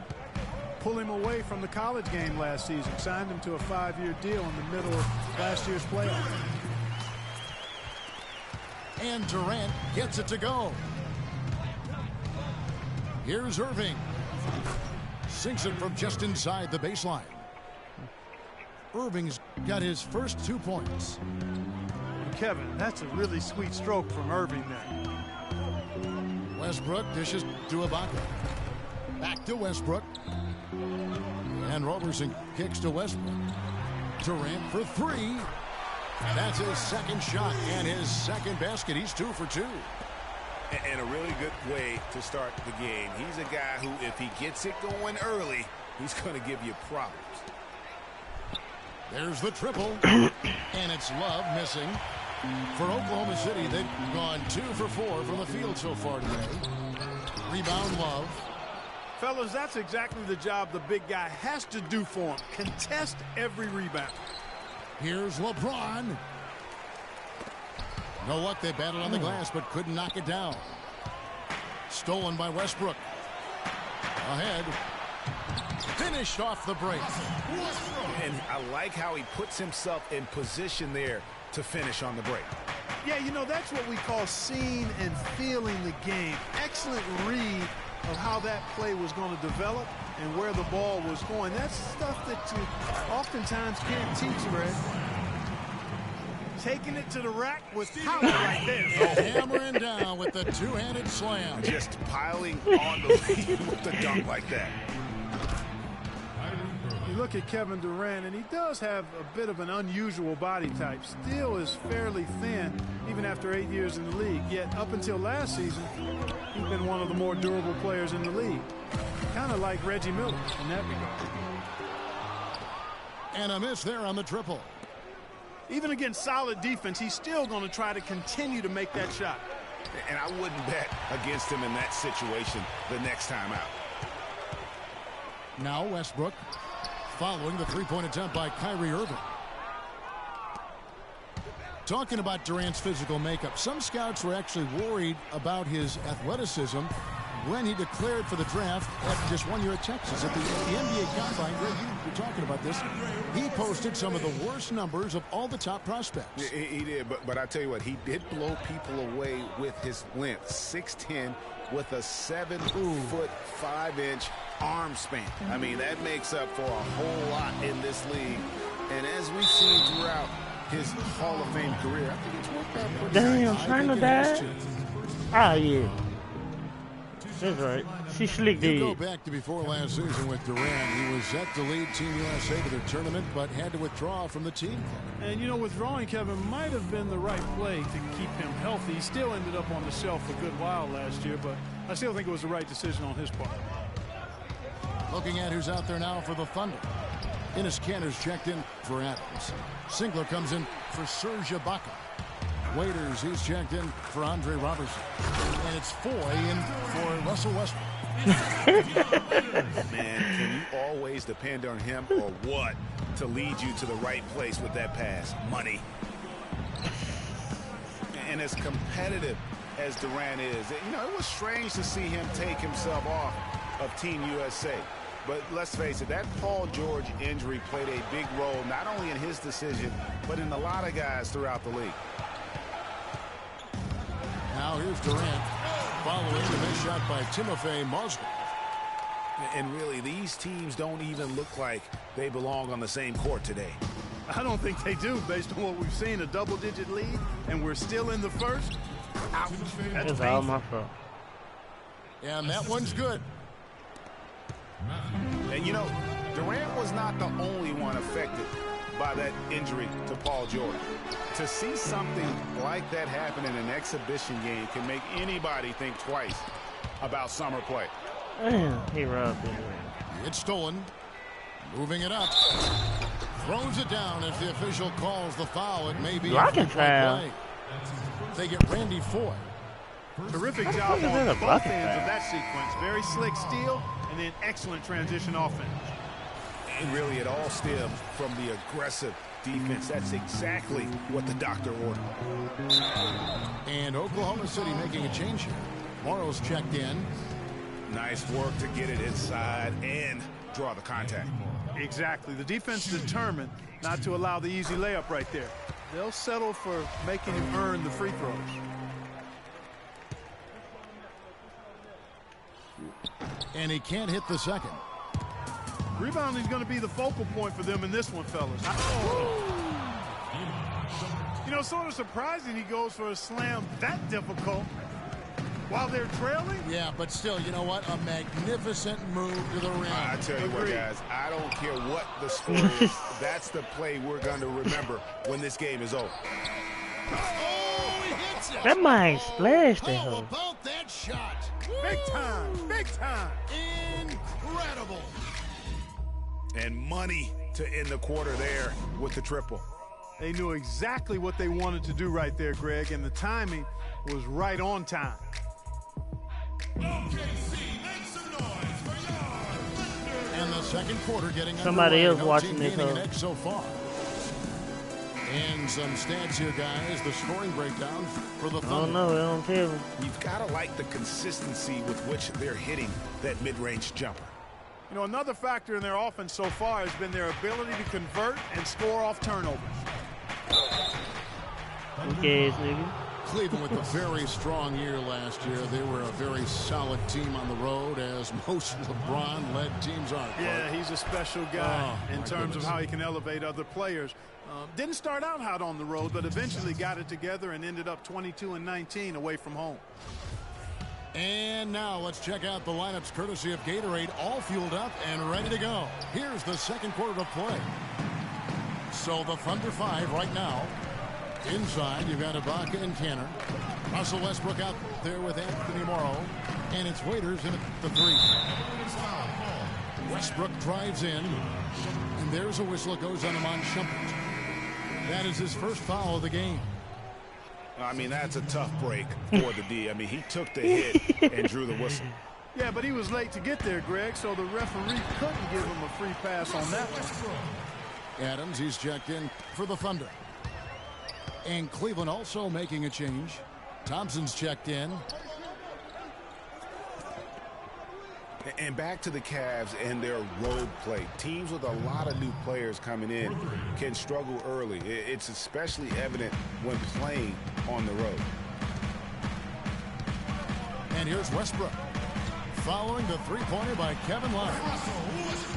[SPEAKER 3] pull him away from the college game last season. Signed him to a 5-year deal in the middle of last year's playoff.
[SPEAKER 2] And Durant gets it to go. Here's Irving. Sinks it from just inside the baseline. Irving's got his first 2 points.
[SPEAKER 3] Kevin, that's a really sweet stroke from Irving there.
[SPEAKER 2] Westbrook dishes to Ibaka. Back to Westbrook. And Roberson kicks to Westbrook. Durant for 3. That's his second shot and his second basket. He's 2 for 2.
[SPEAKER 4] And a really good way to start the game. He's a guy who, if he gets it going early, he's going to give you problems.
[SPEAKER 2] There's the triple. And it's Love missing. For Oklahoma City, they've gone 2 for 4 from the field so far today. Rebound Love.
[SPEAKER 3] Fellas, that's exactly the job the big guy has to do for him. Contest every rebound.
[SPEAKER 2] Here's LeBron. No luck, they battled on the glass but couldn't knock it down. Stolen by Westbrook. Ahead. Finished off the break.
[SPEAKER 4] And I like how he puts himself in position there to finish on the break.
[SPEAKER 3] Yeah, you know, that's what we call seeing and feeling the game. Excellent read of how that play was going to develop and where the ball was going. That's stuff that you oftentimes can't teach, Greg. Taking it to the rack with power right there.
[SPEAKER 2] Hammering down with the two-handed slam.
[SPEAKER 4] Just piling on the lead with the dunk like that.
[SPEAKER 3] You look at Kevin Durant, and he does have a bit of an unusual body type. Still is fairly thin, even after 8 years in the league. Yet up until last season, he's been one of the more durable players in the league. Kind of like Reggie Miller in that regard.
[SPEAKER 2] And a miss there on the triple.
[SPEAKER 3] Even against solid defense, he's still going to try to continue to make that shot.
[SPEAKER 4] And I wouldn't bet against him in that situation the next time out.
[SPEAKER 2] Now Westbrook following the three-point attempt by Kyrie Irving. Talking about Durant's physical makeup, some scouts were actually worried about his athleticism when he declared for the draft after just 1 year at Texas. At the NBA Combine, Greg, you were talking about this. He posted some of the worst numbers of all the top prospects.
[SPEAKER 4] He did, but I tell you what, he did blow people away with his length. 6'10", with a 7-foot 5-inch arm span. I mean, that makes up for a whole lot in this league. And as we've seen throughout his Hall of Fame career, I think it's worked out pretty
[SPEAKER 1] Damn,
[SPEAKER 4] nice.
[SPEAKER 1] China dad. Ah, yeah. That's right. She slick
[SPEAKER 2] You go
[SPEAKER 1] did.
[SPEAKER 2] back to before last season with Durant. He was set to lead Team USA to the tournament, but had to withdraw from the team.
[SPEAKER 3] And, you know, withdrawing, Kevin, might have been the right play to keep him healthy. He still ended up on the shelf a good while last year, but I still think it was the right decision on his part.
[SPEAKER 2] Looking at who's out there now for the Thunder. Enes Kanter's checked in for Adams. Singler comes in for Serge Ibaka. Waiters, he's checked in for Andre Robertson. And it's Foy in for Russell Westbrook.
[SPEAKER 4] Man, can you always depend on him or what to lead you to the right place with that pass? Money. And as competitive as Durant is, you know, it was strange to see him take himself off of Team USA. But let's face it, that Paul George injury played a big role, not only in his decision, but in a lot of guys throughout the league.
[SPEAKER 2] Now here's Durant, following the missed shot by Timofey Mozgov.
[SPEAKER 4] And really, these teams don't even look like they belong on the same court today.
[SPEAKER 3] I don't think they do, based on what we've seen, a double-digit lead, and we're still in the first. Ouch. That's
[SPEAKER 1] It's all my fault.
[SPEAKER 2] And that one's good.
[SPEAKER 4] And you know, Durant was not the only one affected by that injury to Paul George. To see something like that happen in an exhibition game can make anybody think twice about summer play.
[SPEAKER 1] Damn, he rubbed it.
[SPEAKER 2] It's stolen. Moving it up. Throws it down as the official calls the foul. It may be a
[SPEAKER 1] Blocking
[SPEAKER 2] free-throw
[SPEAKER 1] foul.
[SPEAKER 2] play. They get Randy Foy.
[SPEAKER 3] Terrific job
[SPEAKER 1] fuck is that,
[SPEAKER 3] on
[SPEAKER 1] a
[SPEAKER 3] both
[SPEAKER 1] bucket
[SPEAKER 3] ends
[SPEAKER 1] foul?
[SPEAKER 3] of that sequence. Very slick steal, and then excellent transition offense.
[SPEAKER 4] And really, it all stemmed from the aggressive defense. That's exactly what the doctor ordered.
[SPEAKER 2] And Oklahoma City making a change here. Morrow's checked in.
[SPEAKER 4] Nice work to get it inside and draw the contact.
[SPEAKER 3] Exactly. The defense determined not to allow the easy layup right there. They'll settle for making him earn the free throws.
[SPEAKER 2] And he can't hit the second.
[SPEAKER 3] Rebounding is going to be the focal point for them in this one, fellas. You know, sort of surprising he goes for a slam that difficult while they're trailing.
[SPEAKER 2] Yeah, but still, you know what? A magnificent move to the rim.
[SPEAKER 4] I tell you what,
[SPEAKER 3] Agreed.
[SPEAKER 4] guys, I don't care what the score is. That's the play we're going to remember when this game is over.
[SPEAKER 2] Oh, he hits it.
[SPEAKER 1] That might splash the
[SPEAKER 2] How
[SPEAKER 1] hoe.
[SPEAKER 2] about that shot?
[SPEAKER 3] Big time, big time.
[SPEAKER 2] Incredible.
[SPEAKER 4] And money to end the quarter there with the triple.
[SPEAKER 3] They knew exactly what they wanted to do right there, Greg, and the timing was right on time.
[SPEAKER 2] And the second quarter getting
[SPEAKER 1] Somebody
[SPEAKER 2] underway.
[SPEAKER 1] else watching
[SPEAKER 2] team
[SPEAKER 1] this,
[SPEAKER 2] gaining an
[SPEAKER 1] huh?
[SPEAKER 2] edge so far. And some stats here, guys. The scoring breakdown for the
[SPEAKER 1] I don't
[SPEAKER 2] Thunder.
[SPEAKER 1] know. They don't tell me.
[SPEAKER 4] You've got to like the consistency with which they're hitting that mid-range jumper.
[SPEAKER 3] You know, another factor in their offense so far has been their ability to convert and score off turnovers.
[SPEAKER 1] Okay, nigga.
[SPEAKER 2] Cleveland with a very strong year last year. They were a very solid team on the road, as most LeBron-led teams are.
[SPEAKER 3] Yeah, he's a special guy
[SPEAKER 2] Oh,
[SPEAKER 3] in
[SPEAKER 2] my
[SPEAKER 3] terms
[SPEAKER 2] goodness.
[SPEAKER 3] of how he can elevate other players. Didn't start out hot on the road, but eventually got it together and ended up 22-19 away from home.
[SPEAKER 2] And now let's check out the lineups courtesy of Gatorade, all fueled up and ready to go. Here's the second quarter of play. So the Thunder 5 right now. Inside, you've got Ibaka and Kanter. Russell Westbrook out there with Anthony Morrow. And it's Waiters in at the 3. Westbrook drives in. And there's a whistle. It goes on Iman Shumpert. That is his first foul of the game.
[SPEAKER 4] I mean, that's a tough break for the D. I mean, he took the hit and drew the whistle.
[SPEAKER 3] Yeah, but he was late to get there, Greg, so the referee couldn't give him a free pass on that one.
[SPEAKER 2] Adams, he's checked in for the Thunder. And Cleveland also making a change. Thompson's checked in.
[SPEAKER 4] And back to the Cavs and their road play. Teams with a lot of new players coming in can struggle early. It's especially evident when playing on the road.
[SPEAKER 2] And here's Westbrook. Following the three-pointer by Kevin Love.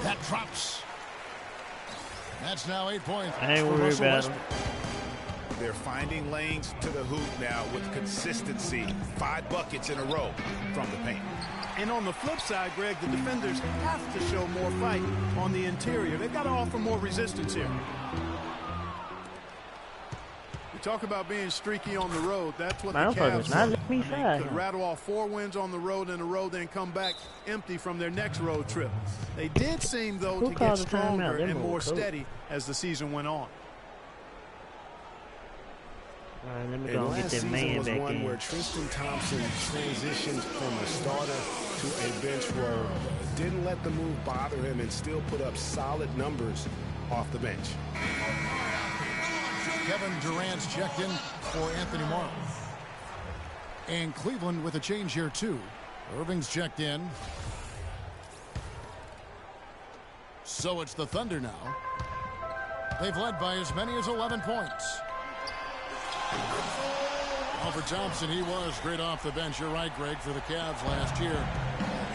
[SPEAKER 2] That drops. That's now 8 points.
[SPEAKER 1] I ain't worried about him.
[SPEAKER 4] They're finding lanes to the hoop now with consistency. 5 buckets in a row from the paint.
[SPEAKER 3] And on the flip side, Greg, the defenders have to show more fight on the interior. They've got to offer more resistance here. We talk about being streaky on the road. That's what the Cavs could rattle off 4 wins on the road in a row, then come back empty from their next road trip. They did seem, though, to get stronger and more steady as the season went on.
[SPEAKER 1] All right, let me go and get that man back
[SPEAKER 4] one
[SPEAKER 1] in.
[SPEAKER 4] Where Tristan Thompson transitioned from a starter to a bench role, didn't let the move bother him, and still put up solid numbers off the bench.
[SPEAKER 2] Kevin Durant's checked in for Anthony Morrow. And Cleveland with a change here, too. Irving's checked in. So it's the Thunder now. They've led by as many as 11 points. For Thompson, he was great off the bench. You're right, Greg, for the Cavs last year.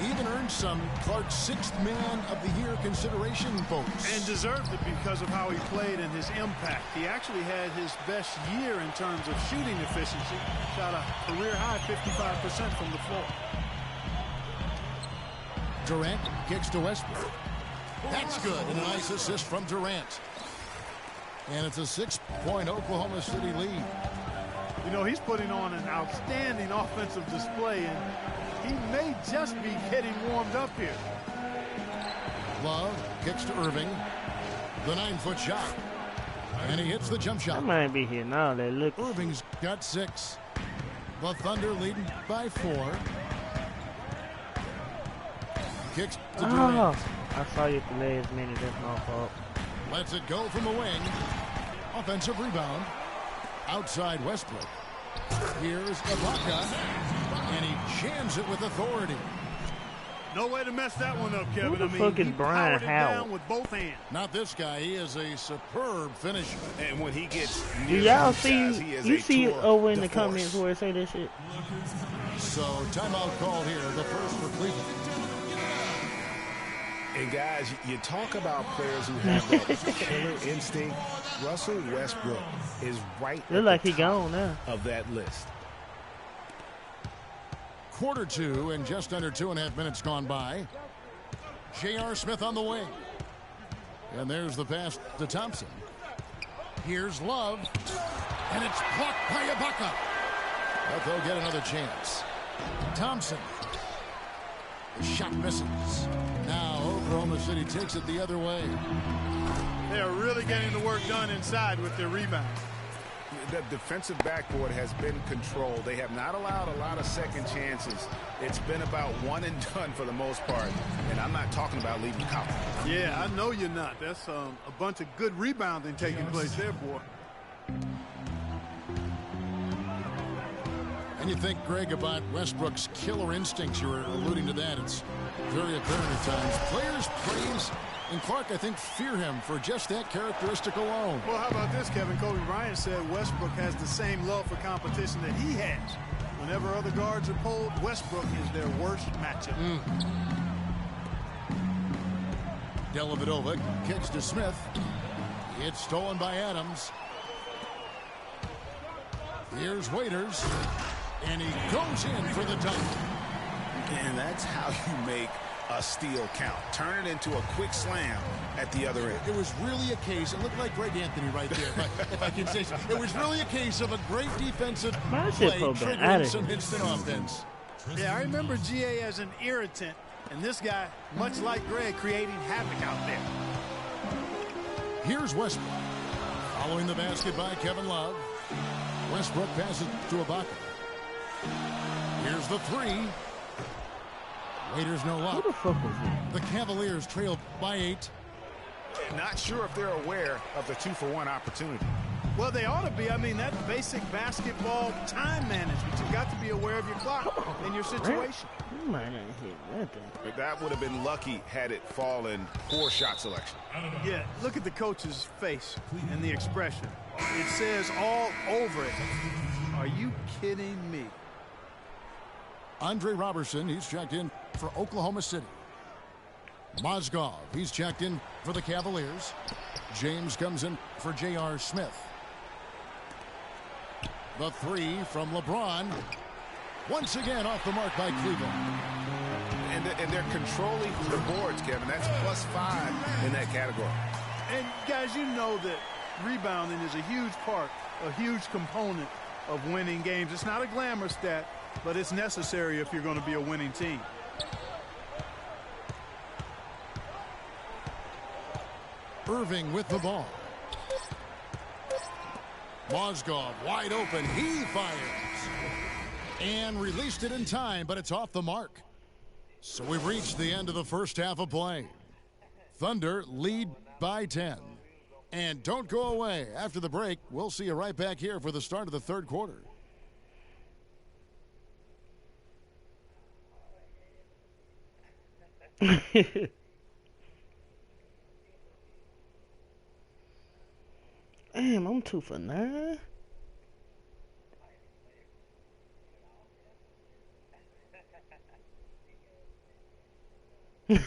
[SPEAKER 2] He even earned some Clark's 6th man of the year consideration votes.
[SPEAKER 3] And deserved it because of how he played and his impact. He actually had his best year in terms of shooting efficiency. Shot a career-high 55% from the floor.
[SPEAKER 2] Durant kicks to Westbrook. That's good. And a nice assist from Durant. And it's a 6-point Oklahoma City lead.
[SPEAKER 3] You know, he's putting on an outstanding offensive display, and he may just be getting warmed up here.
[SPEAKER 2] Love kicks to Irving. The 9-foot shot. And he hits the jump shot.
[SPEAKER 1] I might be here now. They look.
[SPEAKER 2] Irving's got 6. The Thunder leading by 4. Kicks to Durant.
[SPEAKER 1] I saw you at the last minute. That's my fault.
[SPEAKER 2] Lets it go from the wing. Offensive rebound. Outside Westbrook. Here's Ibaka. And he jams it with authority.
[SPEAKER 3] No way to mess that one up, Kevin.
[SPEAKER 1] Who the fuck is Brian Howard?
[SPEAKER 3] Down with both hands.
[SPEAKER 2] Not this guy. He is a superb finisher.
[SPEAKER 4] And when he gets
[SPEAKER 1] do y'all see? You see it over in the comments where it say that shit.
[SPEAKER 2] So timeout called here. The first for Cleveland.
[SPEAKER 4] And guys, you talk about players who have that killer instinct. Russell Westbrook is right
[SPEAKER 1] look like he gone now
[SPEAKER 4] of that list.
[SPEAKER 2] Quarter 2 and just under 2.5 minutes gone by. J.R. Smith on the wing. And there's the pass to Thompson. Here's Love. And it's blocked by Ibaka. But they'll get another chance. Thompson. The shot misses. Now Oklahoma City takes it the other way.
[SPEAKER 3] They are really getting the work done inside with their rebound.
[SPEAKER 4] The defensive backboard has been controlled. They have not allowed a lot of second chances. It's been about one and done for the most part. And I'm not talking about leaving Collins.
[SPEAKER 3] Yeah, I know you're not. That's a bunch of good rebounding taking place there, boy.
[SPEAKER 2] And you think, Greg, about Westbrook's killer instincts. You were alluding to that. It's very apparent at times. Players praise, and Clark, I think, fear him for just that characteristic alone.
[SPEAKER 3] Well, how about this, Kevin? Kobe Bryant said Westbrook has the same love for competition that he has. Whenever other guards are pulled, Westbrook is their worst matchup.
[SPEAKER 2] Dellavedova kicks to Smith. It's stolen by Adams. Here's Waiters. And he goes in for the dunk.
[SPEAKER 4] And that's how you make a steal count. Turn it into a quick slam at the other end.
[SPEAKER 2] It was really a case. It looked like Greg Anthony right there, if I can say so. It was really a case of a great defensive play triggering some instant offense.
[SPEAKER 3] Yeah, I remember GA as an irritant, and this guy, much like Greg, creating havoc out there.
[SPEAKER 2] Here's Westbrook. Following the basket by Kevin Love. Westbrook passes to Ibaka. Here's the 3. Waiters no luck.
[SPEAKER 1] Who the fuck was that?
[SPEAKER 2] The Cavaliers trail by 8.
[SPEAKER 4] Not sure if they're aware of the 2-for-1 opportunity.
[SPEAKER 3] Well, they ought to be. I mean, that's basic basketball time management. You've got to be aware of your clock and your situation.
[SPEAKER 1] You might not hit nothing.
[SPEAKER 4] But that would have been lucky had it fallen. Poor shot selection.
[SPEAKER 3] Yeah, look at the coach's face and the expression. It says all over it. Are you kidding me?
[SPEAKER 2] Andre Robertson, he's checked in for Oklahoma City. Mozgov, he's checked in for the Cavaliers. James comes in for J.R. Smith. The three from LeBron. Once again off the mark by Cleveland.
[SPEAKER 4] And they're controlling the boards, Kevin. That's +5 in that category.
[SPEAKER 3] And, guys, you know that rebounding is a huge part, a huge component of winning games. It's not a glamour stat, but it's necessary if you're going to be a winning team.
[SPEAKER 2] Irving with the ball. Mozgov wide open. He fires. And released it in time, but it's off the mark. So we've reached the end of the first half of play. Thunder lead by 10. And don't go away. After the break, we'll see you right back here for the start of the third quarter.
[SPEAKER 1] Damn, I'm 2 for 9.
[SPEAKER 2] The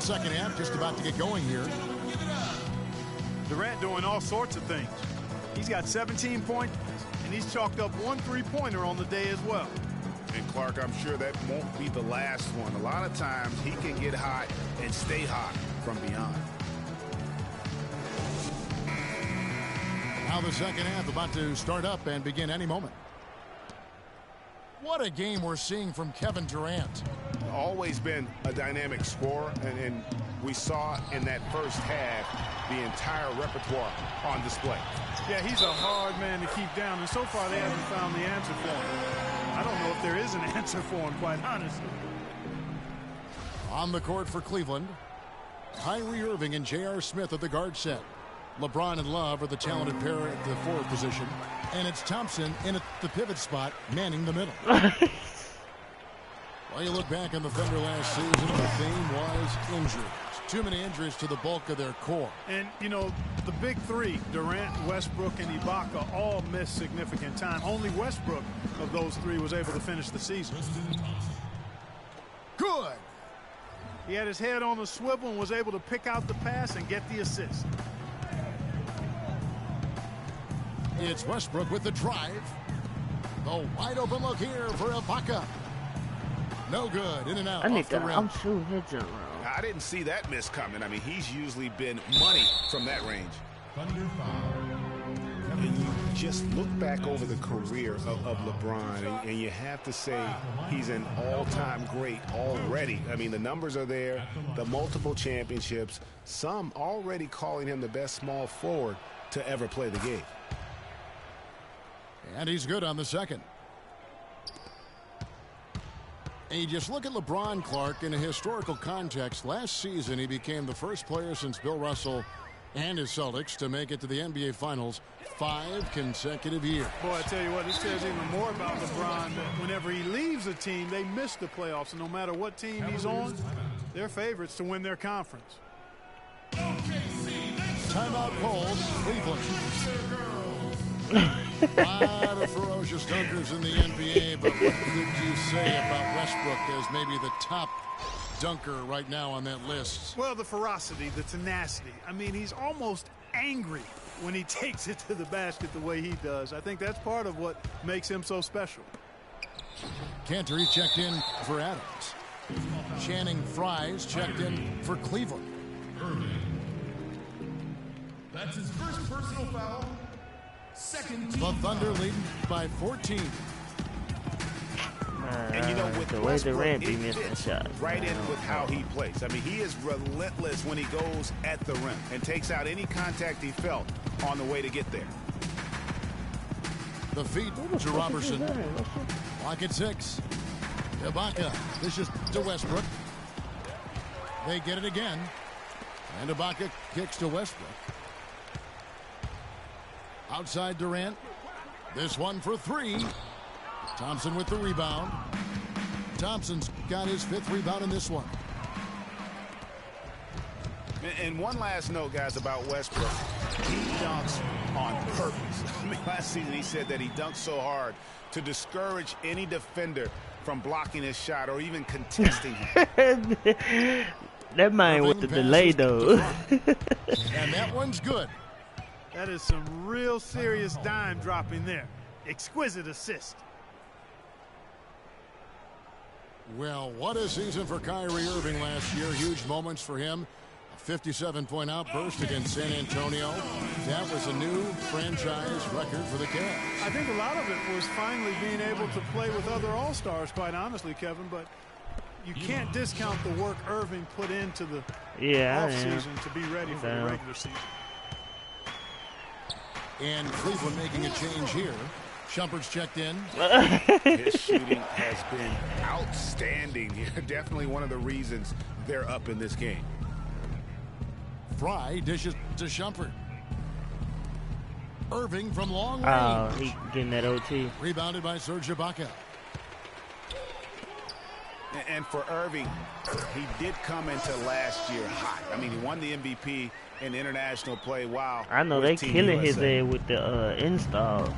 [SPEAKER 2] second half just about to get going here.
[SPEAKER 3] Durant doing all sorts of things. He's got 17 points, and he's chalked up 1 3-pointer on the day as well.
[SPEAKER 4] And Clark, I'm sure that won't be the last one. A lot of times he can get hot and stay hot from beyond.
[SPEAKER 2] Now the second half about to start up and begin any moment. What a game we're seeing from Kevin Durant.
[SPEAKER 4] Always been a dynamic scorer, and we saw in that first half the entire repertoire on display.
[SPEAKER 3] Yeah, he's a hard man to keep down, and so far they haven't found the answer for him. I don't know if there is an answer for him, quite honestly.
[SPEAKER 2] On the court for Cleveland, Kyrie Irving and J.R. Smith at the guard set. LeBron and Love are the talented pair at the forward position. And it's Thompson in at the pivot spot, manning the middle. Well, you look back on the Thunder last season, the theme was injuries. Too many injuries to the bulk of their core.
[SPEAKER 3] And, you know, the big three, Durant, Westbrook, and Ibaka, all missed significant time. Only Westbrook of those three was able to finish the season.
[SPEAKER 2] Good.
[SPEAKER 3] He had his head on the swivel and was able to pick out the pass and get the assist.
[SPEAKER 2] It's Westbrook with the drive. The wide open look here for Ibaka. No good. In and out.
[SPEAKER 1] I need
[SPEAKER 2] off the
[SPEAKER 1] that.
[SPEAKER 2] rim.
[SPEAKER 1] I'm shooting his jump wrong.
[SPEAKER 4] I didn't see that miss coming. I mean, he's usually been money from that range. And you just look back over the career of LeBron, and you have to say he's an all-time great already. I mean, the numbers are there, the multiple championships, some already calling him the best small forward to ever play the game.
[SPEAKER 2] And he's good on the second. And you just look at LeBron, Clark, in a historical context. Last season, he became the first player since Bill Russell and his Celtics to make it to the NBA Finals 5 consecutive years.
[SPEAKER 3] Boy, I tell you what, this says even more about LeBron. That whenever he leaves a team, they miss the playoffs. And no matter what team he's on, they're favorites to win their conference.
[SPEAKER 2] Timeout called Cleveland. A lot of ferocious dunkers in the NBA, but what could you say about Westbrook as maybe the top dunker right now on that list?
[SPEAKER 3] Well, the ferocity, the tenacity. I mean, he's almost angry when he takes it to the basket the way he does. I think that's part of what makes him so special.
[SPEAKER 2] Cantor checked in for Adams. Channing Frye's checked in for Cleveland.
[SPEAKER 7] That's his first personal foul. Second team
[SPEAKER 2] The Thunder leading by 14.
[SPEAKER 4] And you know, with
[SPEAKER 1] the way
[SPEAKER 4] Westbrook,
[SPEAKER 1] Durant be
[SPEAKER 4] it
[SPEAKER 1] missing
[SPEAKER 4] fits
[SPEAKER 1] shots.
[SPEAKER 4] right in with how he plays. I mean, he is relentless when he goes at the rim and takes out any contact he felt on the way to get there.
[SPEAKER 2] The feed to Robertson. Lock at 6. Ibaka. This is to Westbrook. They get it again. And Ibaka kicks to Westbrook. Outside Durant. This one for three. Thompson with the rebound. Thompson's got his 5th rebound in this one.
[SPEAKER 4] And one last note, guys, about Westbrook. He dunks on purpose. I mean, last season he said that he dunked so hard to discourage any defender from blocking his shot or even contesting him.
[SPEAKER 1] That man with the delay, though.
[SPEAKER 2] And that one's good.
[SPEAKER 3] That is some real serious dime dropping there. Exquisite assist.
[SPEAKER 2] Well, what a season for Kyrie Irving last year. Huge moments for him. A 57-point outburst against San Antonio. That was a new franchise record for the Cavs.
[SPEAKER 3] I think a lot of it was finally being able to play with other All-Stars, quite honestly, Kevin, but you can't discount the work Irving put into the offseason to be ready for the regular season.
[SPEAKER 2] And Cleveland making a change here. Shumpert's checked in.
[SPEAKER 4] His shooting has been outstanding here. Definitely one of the reasons they're up in this game.
[SPEAKER 2] Fry dishes to Shumpert. Irving from long range.
[SPEAKER 1] Oh, he getting that OT.
[SPEAKER 2] Rebounded by Serge Ibaka.
[SPEAKER 4] And for Irving, he did come into last year hot. I mean, he won the MVP in international play. Wow.
[SPEAKER 1] I know they killing his head with the install.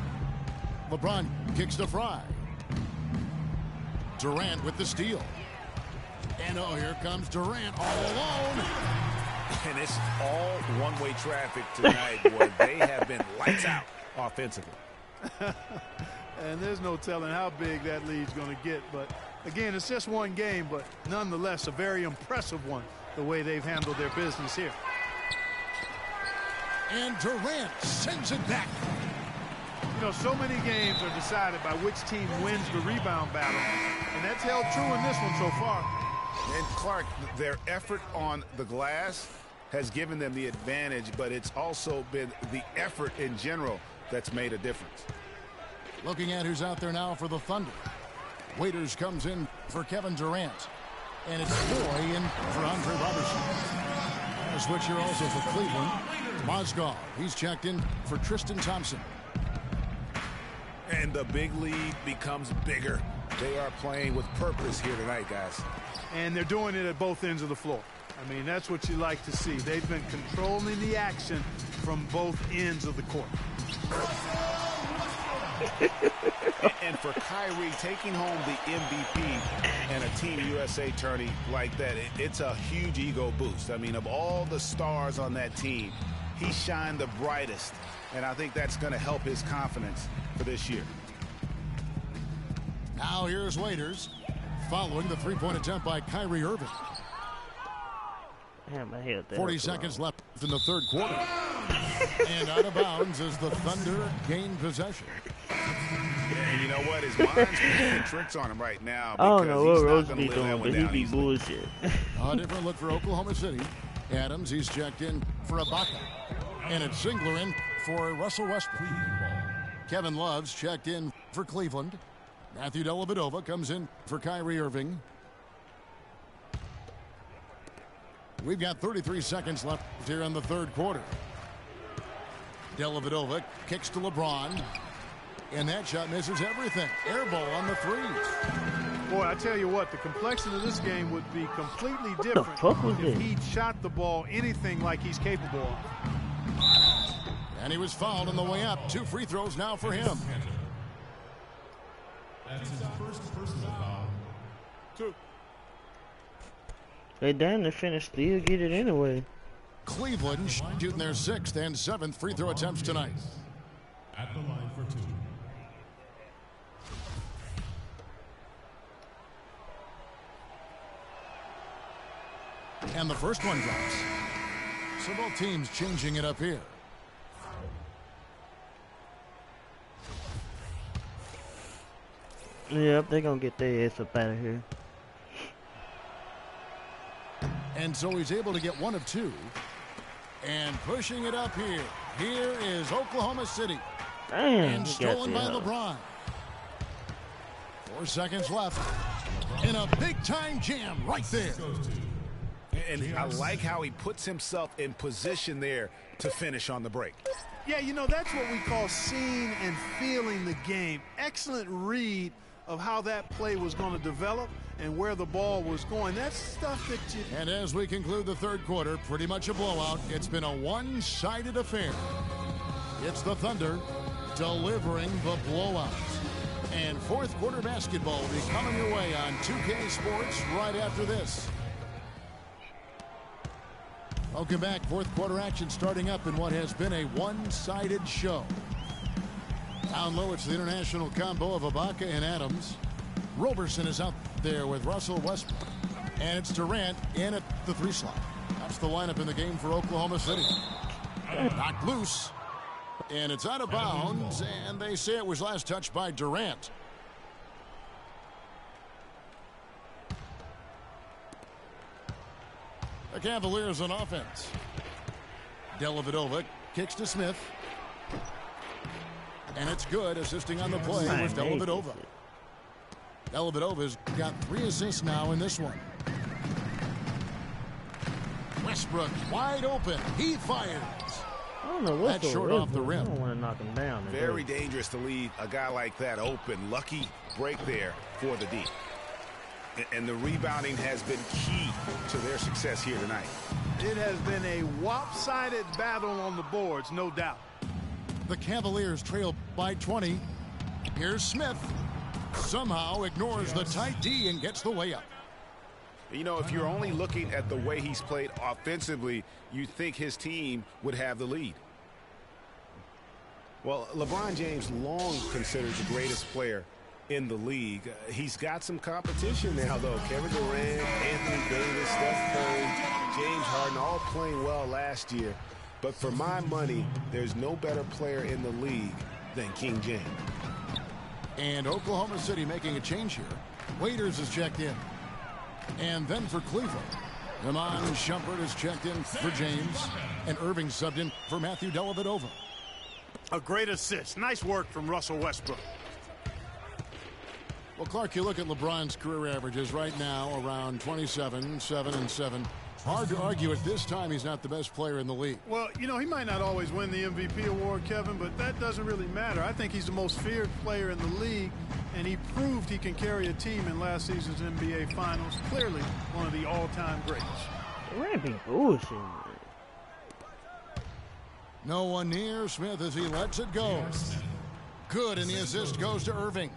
[SPEAKER 2] LeBron kicks to Fry. Durant with the steal. And oh, here comes Durant all alone.
[SPEAKER 4] And it's all one-way traffic tonight, boy. They have been lights out offensively.
[SPEAKER 3] And there's no telling how big that lead's going to get. But, again, it's just one game, but nonetheless a very impressive one, the way they've handled their business here.
[SPEAKER 2] And Durant sends it back.
[SPEAKER 3] You know, so many games are decided by which team wins the rebound battle, and that's held true in this one so far.
[SPEAKER 4] And Clark, their effort on the glass has given them the advantage, but it's also been the effort in general that's made a difference.
[SPEAKER 2] Looking at who's out there now for the Thunder. Waiters comes in for Kevin Durant. And it's Boy in for Andre Robertson. A switch here also for Cleveland. Mozgov, he's checked in for Tristan Thompson.
[SPEAKER 4] And the big lead becomes bigger. They are playing with purpose here tonight, guys.
[SPEAKER 3] And they're doing it at both ends of the floor. I mean, that's what you like to see. They've been controlling the action from both ends of the court.
[SPEAKER 4] And for Kyrie, taking home the MVP and a Team USA tourney like that, it's a huge ego boost. I mean, of all the stars on that team, he shined the brightest. And I think that's going to help his confidence for this year.
[SPEAKER 2] Now here's Waiters following the three-point attempt by Kyrie Irving.
[SPEAKER 1] Damn, I held that
[SPEAKER 2] 40 seconds left in the third quarter. And out of bounds as the Thunder gain possession.
[SPEAKER 4] And you know what? His mind's playing tricks on him right now.
[SPEAKER 1] I don't know what Rose
[SPEAKER 4] be
[SPEAKER 1] doing, but he be bullshit.
[SPEAKER 2] A different look for Oklahoma City. Adams, he's checked in for Ibaka. And it's Singler in for Russell Westbrook. Kevin Love's checked in for Cleveland. Matthew Dellavedova comes in for Kyrie Irving. We've got 33 seconds left here in the third quarter. Dellavedova kicks to LeBron. And that shot misses everything. Air ball on the threes.
[SPEAKER 3] Boy, I tell you what, the complexion of this game would be completely different if he shot the ball anything like he's capable of.
[SPEAKER 2] And he was fouled on the way up. 2 free throws now for him.
[SPEAKER 7] That's his first personal foul.
[SPEAKER 3] 2.
[SPEAKER 1] They down to finish, still get it anyway.
[SPEAKER 2] Cleveland shooting their 6th and 7th free throw attempts tonight.
[SPEAKER 7] At the line for 2.
[SPEAKER 2] And the first one drops. So both teams changing it up here.
[SPEAKER 1] Yep, they're going to get their ass up out of here.
[SPEAKER 2] And so he's able to get 1 of 2. And pushing it up here. Here is Oklahoma City.
[SPEAKER 1] Damn,
[SPEAKER 2] and stolen by LeBron. 4 seconds left. In a big-time jam right there.
[SPEAKER 4] And I like how he puts himself in position there to finish on the break.
[SPEAKER 3] Yeah, you know, that's what we call seeing and feeling the game. Excellent read of how that play was going to develop and where the ball was going. That's stuff that you...
[SPEAKER 2] And as we conclude the third quarter, pretty much a blowout. It's been a one-sided affair. It's the Thunder delivering the blowout. And fourth quarter basketball will be coming your way on 2K Sports right after this. Welcome back. Fourth quarter action starting up in what has been a one-sided show. Down low, it's the international combo of Ibaka and Adams. Roberson is out there with Russell Westbrook. And it's Durant in at the 3 slot. That's the lineup in the game for Oklahoma City. Knocked loose. And it's out of bounds. And they say it was last touched by Durant. The Cavaliers on offense. Dellavedova kicks to Smith. And it's good, assisting on the play with Dellavedova. Dellavedova's got 3 assists now in this one. Westbrook wide open. He fires.
[SPEAKER 1] I don't know what's
[SPEAKER 2] That's short off the rim.
[SPEAKER 1] I don't want to knock him down.
[SPEAKER 4] Very dangerous to leave a guy like that open. Lucky break there for the D. And the rebounding has been key to their success here tonight.
[SPEAKER 3] It has been a lopsided battle on the boards, no doubt.
[SPEAKER 2] The Cavaliers trail by 20. Here's Smith. Somehow ignores the tight D and gets the way up.
[SPEAKER 4] You know, if you're only looking at the way he's played offensively, you'd think his team would have the lead. Well, LeBron James, long considered the greatest player in the league. He's got some competition now, though. Kevin Durant, Anthony Davis, Steph Curry, James Harden, all playing well last year. But for my money, there's no better player in the league than King James.
[SPEAKER 2] And Oklahoma City making a change here. Waiters is checked in. And then for Cleveland, Iman Shumpert is checked in for James. And Irving subbed in for Matthew Dellavedova.
[SPEAKER 3] A great assist. Nice work from Russell Westbrook.
[SPEAKER 2] Well, Clark, you look at LeBron's career averages right now around 27, 7, and 7. Hard to argue at this time he's not the best player in the league.
[SPEAKER 3] Well, you know, he might not always win the MVP award, Kevin, but that doesn't really matter. I think he's the most feared player in the league, and he proved he can carry a team in last season's NBA Finals. Clearly one of the all-time greats.
[SPEAKER 1] Rampy bullshit.
[SPEAKER 2] No one near Smith as he lets it go. Good, and the assist goes to Irving.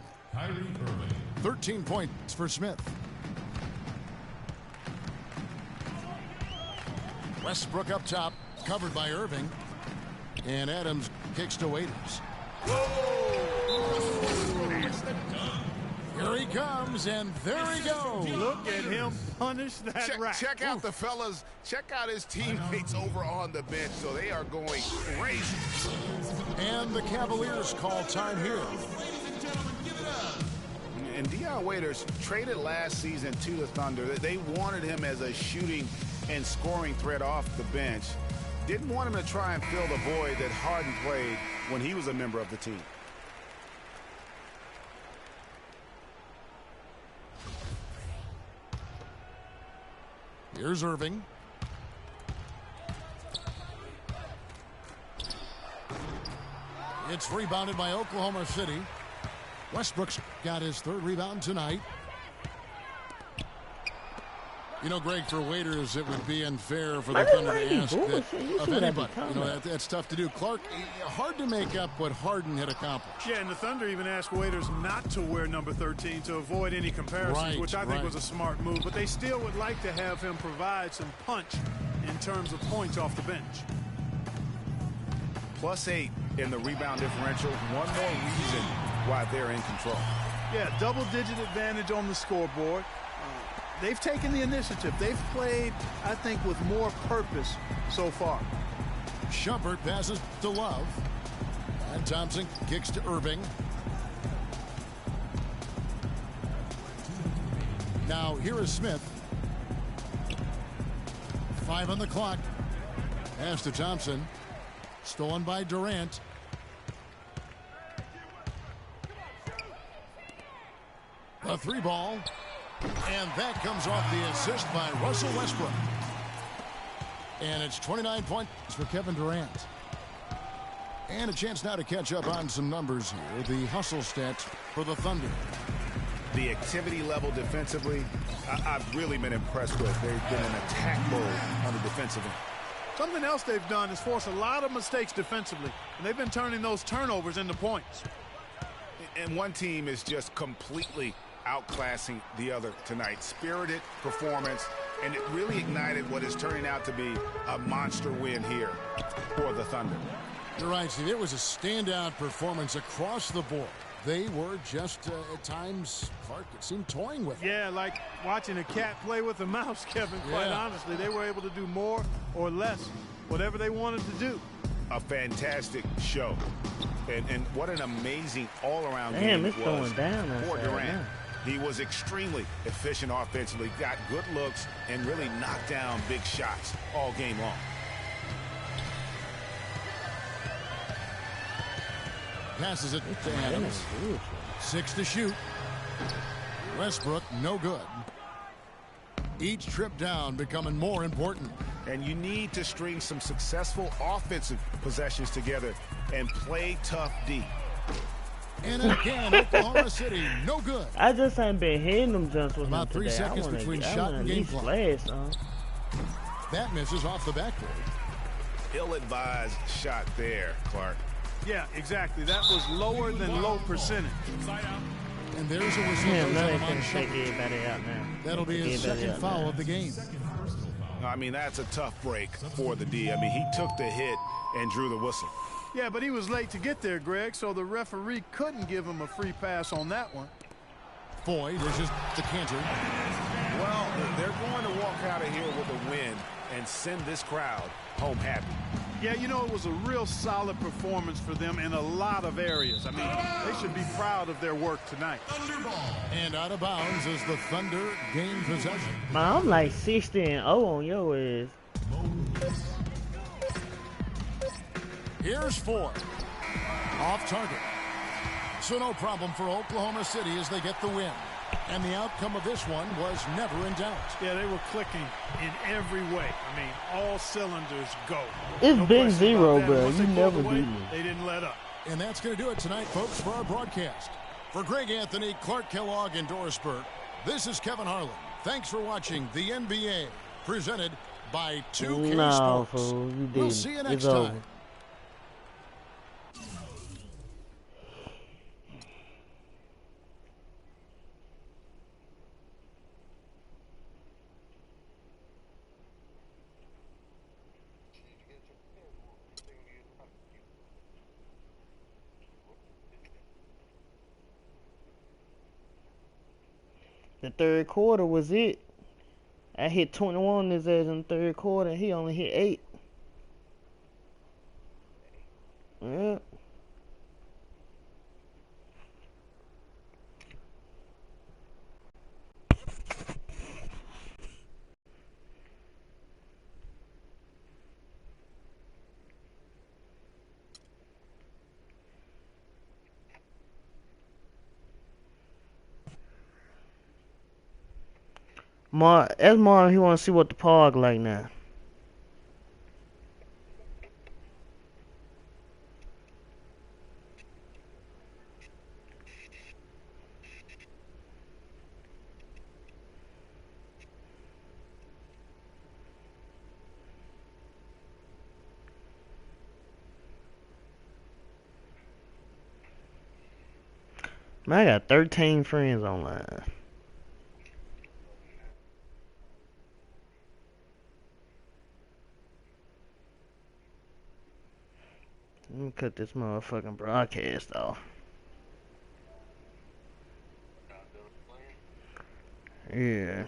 [SPEAKER 2] 13 points for Smith. Westbrook up top, covered by Irving. And Adams kicks to Waiters. Here he comes, and there he goes.
[SPEAKER 3] Look at him punish that rack.
[SPEAKER 4] Check out the fellas. Check out his teammates over on the bench. So they are going crazy.
[SPEAKER 2] And the Cavaliers call time here.
[SPEAKER 4] And Dion Waiters traded last season to the Thunder. They wanted him as a shooting and scoring threat off the bench. Didn't want him to try and fill the void that Harden played when he was a member of the team.
[SPEAKER 2] Here's Irving. It's rebounded by Oklahoma City. Westbrook's got his 3rd rebound tonight. You know, Greg, for Waiters, it would be unfair for the Thunder to ask that of anybody. You know, that's tough to do. Clark, hard to make up what Harden had accomplished.
[SPEAKER 3] Yeah, and the Thunder even asked Waiters not to wear number 13 to avoid any comparisons, which I think was a smart move. But they still would like to have him provide some punch in terms of points off the bench.
[SPEAKER 4] +8 in the rebound differential. One more reason why they're in control.
[SPEAKER 3] Yeah, double-digit advantage on the scoreboard. They've taken the initiative. They've played, I think, with more purpose so far.
[SPEAKER 2] Shumpert passes to Love. And Thompson kicks to Irving. Now, here is Smith. 5 on the clock. Pass to Thompson. Stolen by Durant. A 3 ball. And that comes off the assist by Russell Westbrook. And it's 29 points for Kevin Durant. And a chance now to catch up on some numbers here. The hustle stats for the Thunder.
[SPEAKER 4] The activity level defensively, I've really been impressed with. They've been in attack mode on the defensive end.
[SPEAKER 3] Something else they've done is force a lot of mistakes defensively, and they've been turning those turnovers into points.
[SPEAKER 4] And one team is just completely outclassing the other tonight. Spirited performance, and it really ignited what is turning out to be a monster win here for the Thunder.
[SPEAKER 2] You're right, Steve. It was a standout performance across the board. They were just, at times, Clark, it seemed toying with it.
[SPEAKER 3] Yeah, like watching a cat play with a mouse, Kevin, quite honestly. They were able to do more or less, whatever they wanted to do.
[SPEAKER 4] A fantastic show. And what an amazing all-around game it was
[SPEAKER 1] going down
[SPEAKER 4] for Durant. He was extremely efficient offensively, got good looks, and really knocked down big shots all game long.
[SPEAKER 2] Passes it to Adams. 6 to shoot. Westbrook, no good. Each trip down becoming more important.
[SPEAKER 4] And you need to string some successful offensive possessions together and play tough D.
[SPEAKER 2] And again, Oklahoma City, no good.
[SPEAKER 1] I just ain't been hitting them jumps with
[SPEAKER 2] about 3 seconds between shot and game clock. That misses off the backboard.
[SPEAKER 4] Ill-advised shot there, Clark.
[SPEAKER 3] Yeah, exactly. That was lower than low percentage.
[SPEAKER 2] And there's a whistle.
[SPEAKER 1] Yeah, now they can take everybody out now.
[SPEAKER 2] That'll be his second foul of the game.
[SPEAKER 4] I mean, that's a tough break for the D. I mean, he took the hit and drew the whistle.
[SPEAKER 3] Yeah, but he was late to get there, Greg, so the referee couldn't give him a free pass on that one.
[SPEAKER 2] Foy dishes to Cantor.
[SPEAKER 4] Well, they're going to walk out of here with a win and send this crowd home happy.
[SPEAKER 3] Yeah, you know, it was a real solid performance for them in a lot of areas. I mean, they should be proud of their work tonight.
[SPEAKER 2] And out of bounds as the Thunder gain possession.
[SPEAKER 1] Man, I'm like 60-0 on your ass.
[SPEAKER 2] Here's 4. Off target. So no problem for Oklahoma City as they get the win. And the outcome of this one was never in doubt.
[SPEAKER 3] Yeah, they were clicking in every way. I mean, all cylinders go.
[SPEAKER 1] It's been 0, bro. You never beat me.
[SPEAKER 3] They didn't let up.
[SPEAKER 2] And that's going to do it tonight, folks, for our broadcast. For Greg Anthony, Clark Kellogg, and Doris Burke, this is Kevin Harlan. Thanks for watching the NBA, presented by 2K
[SPEAKER 1] No,
[SPEAKER 2] Sports.
[SPEAKER 1] fool, you didn't.
[SPEAKER 2] We'll see you next
[SPEAKER 1] It's
[SPEAKER 2] time.
[SPEAKER 1] over. The third quarter was it. I hit 21 his ass in the third quarter. He only hit 8. Yeah. Ask Marvin, he want to see what the park like now. Man, I got 13 friends online. Let me cut this motherfucking broadcast off. Yeah.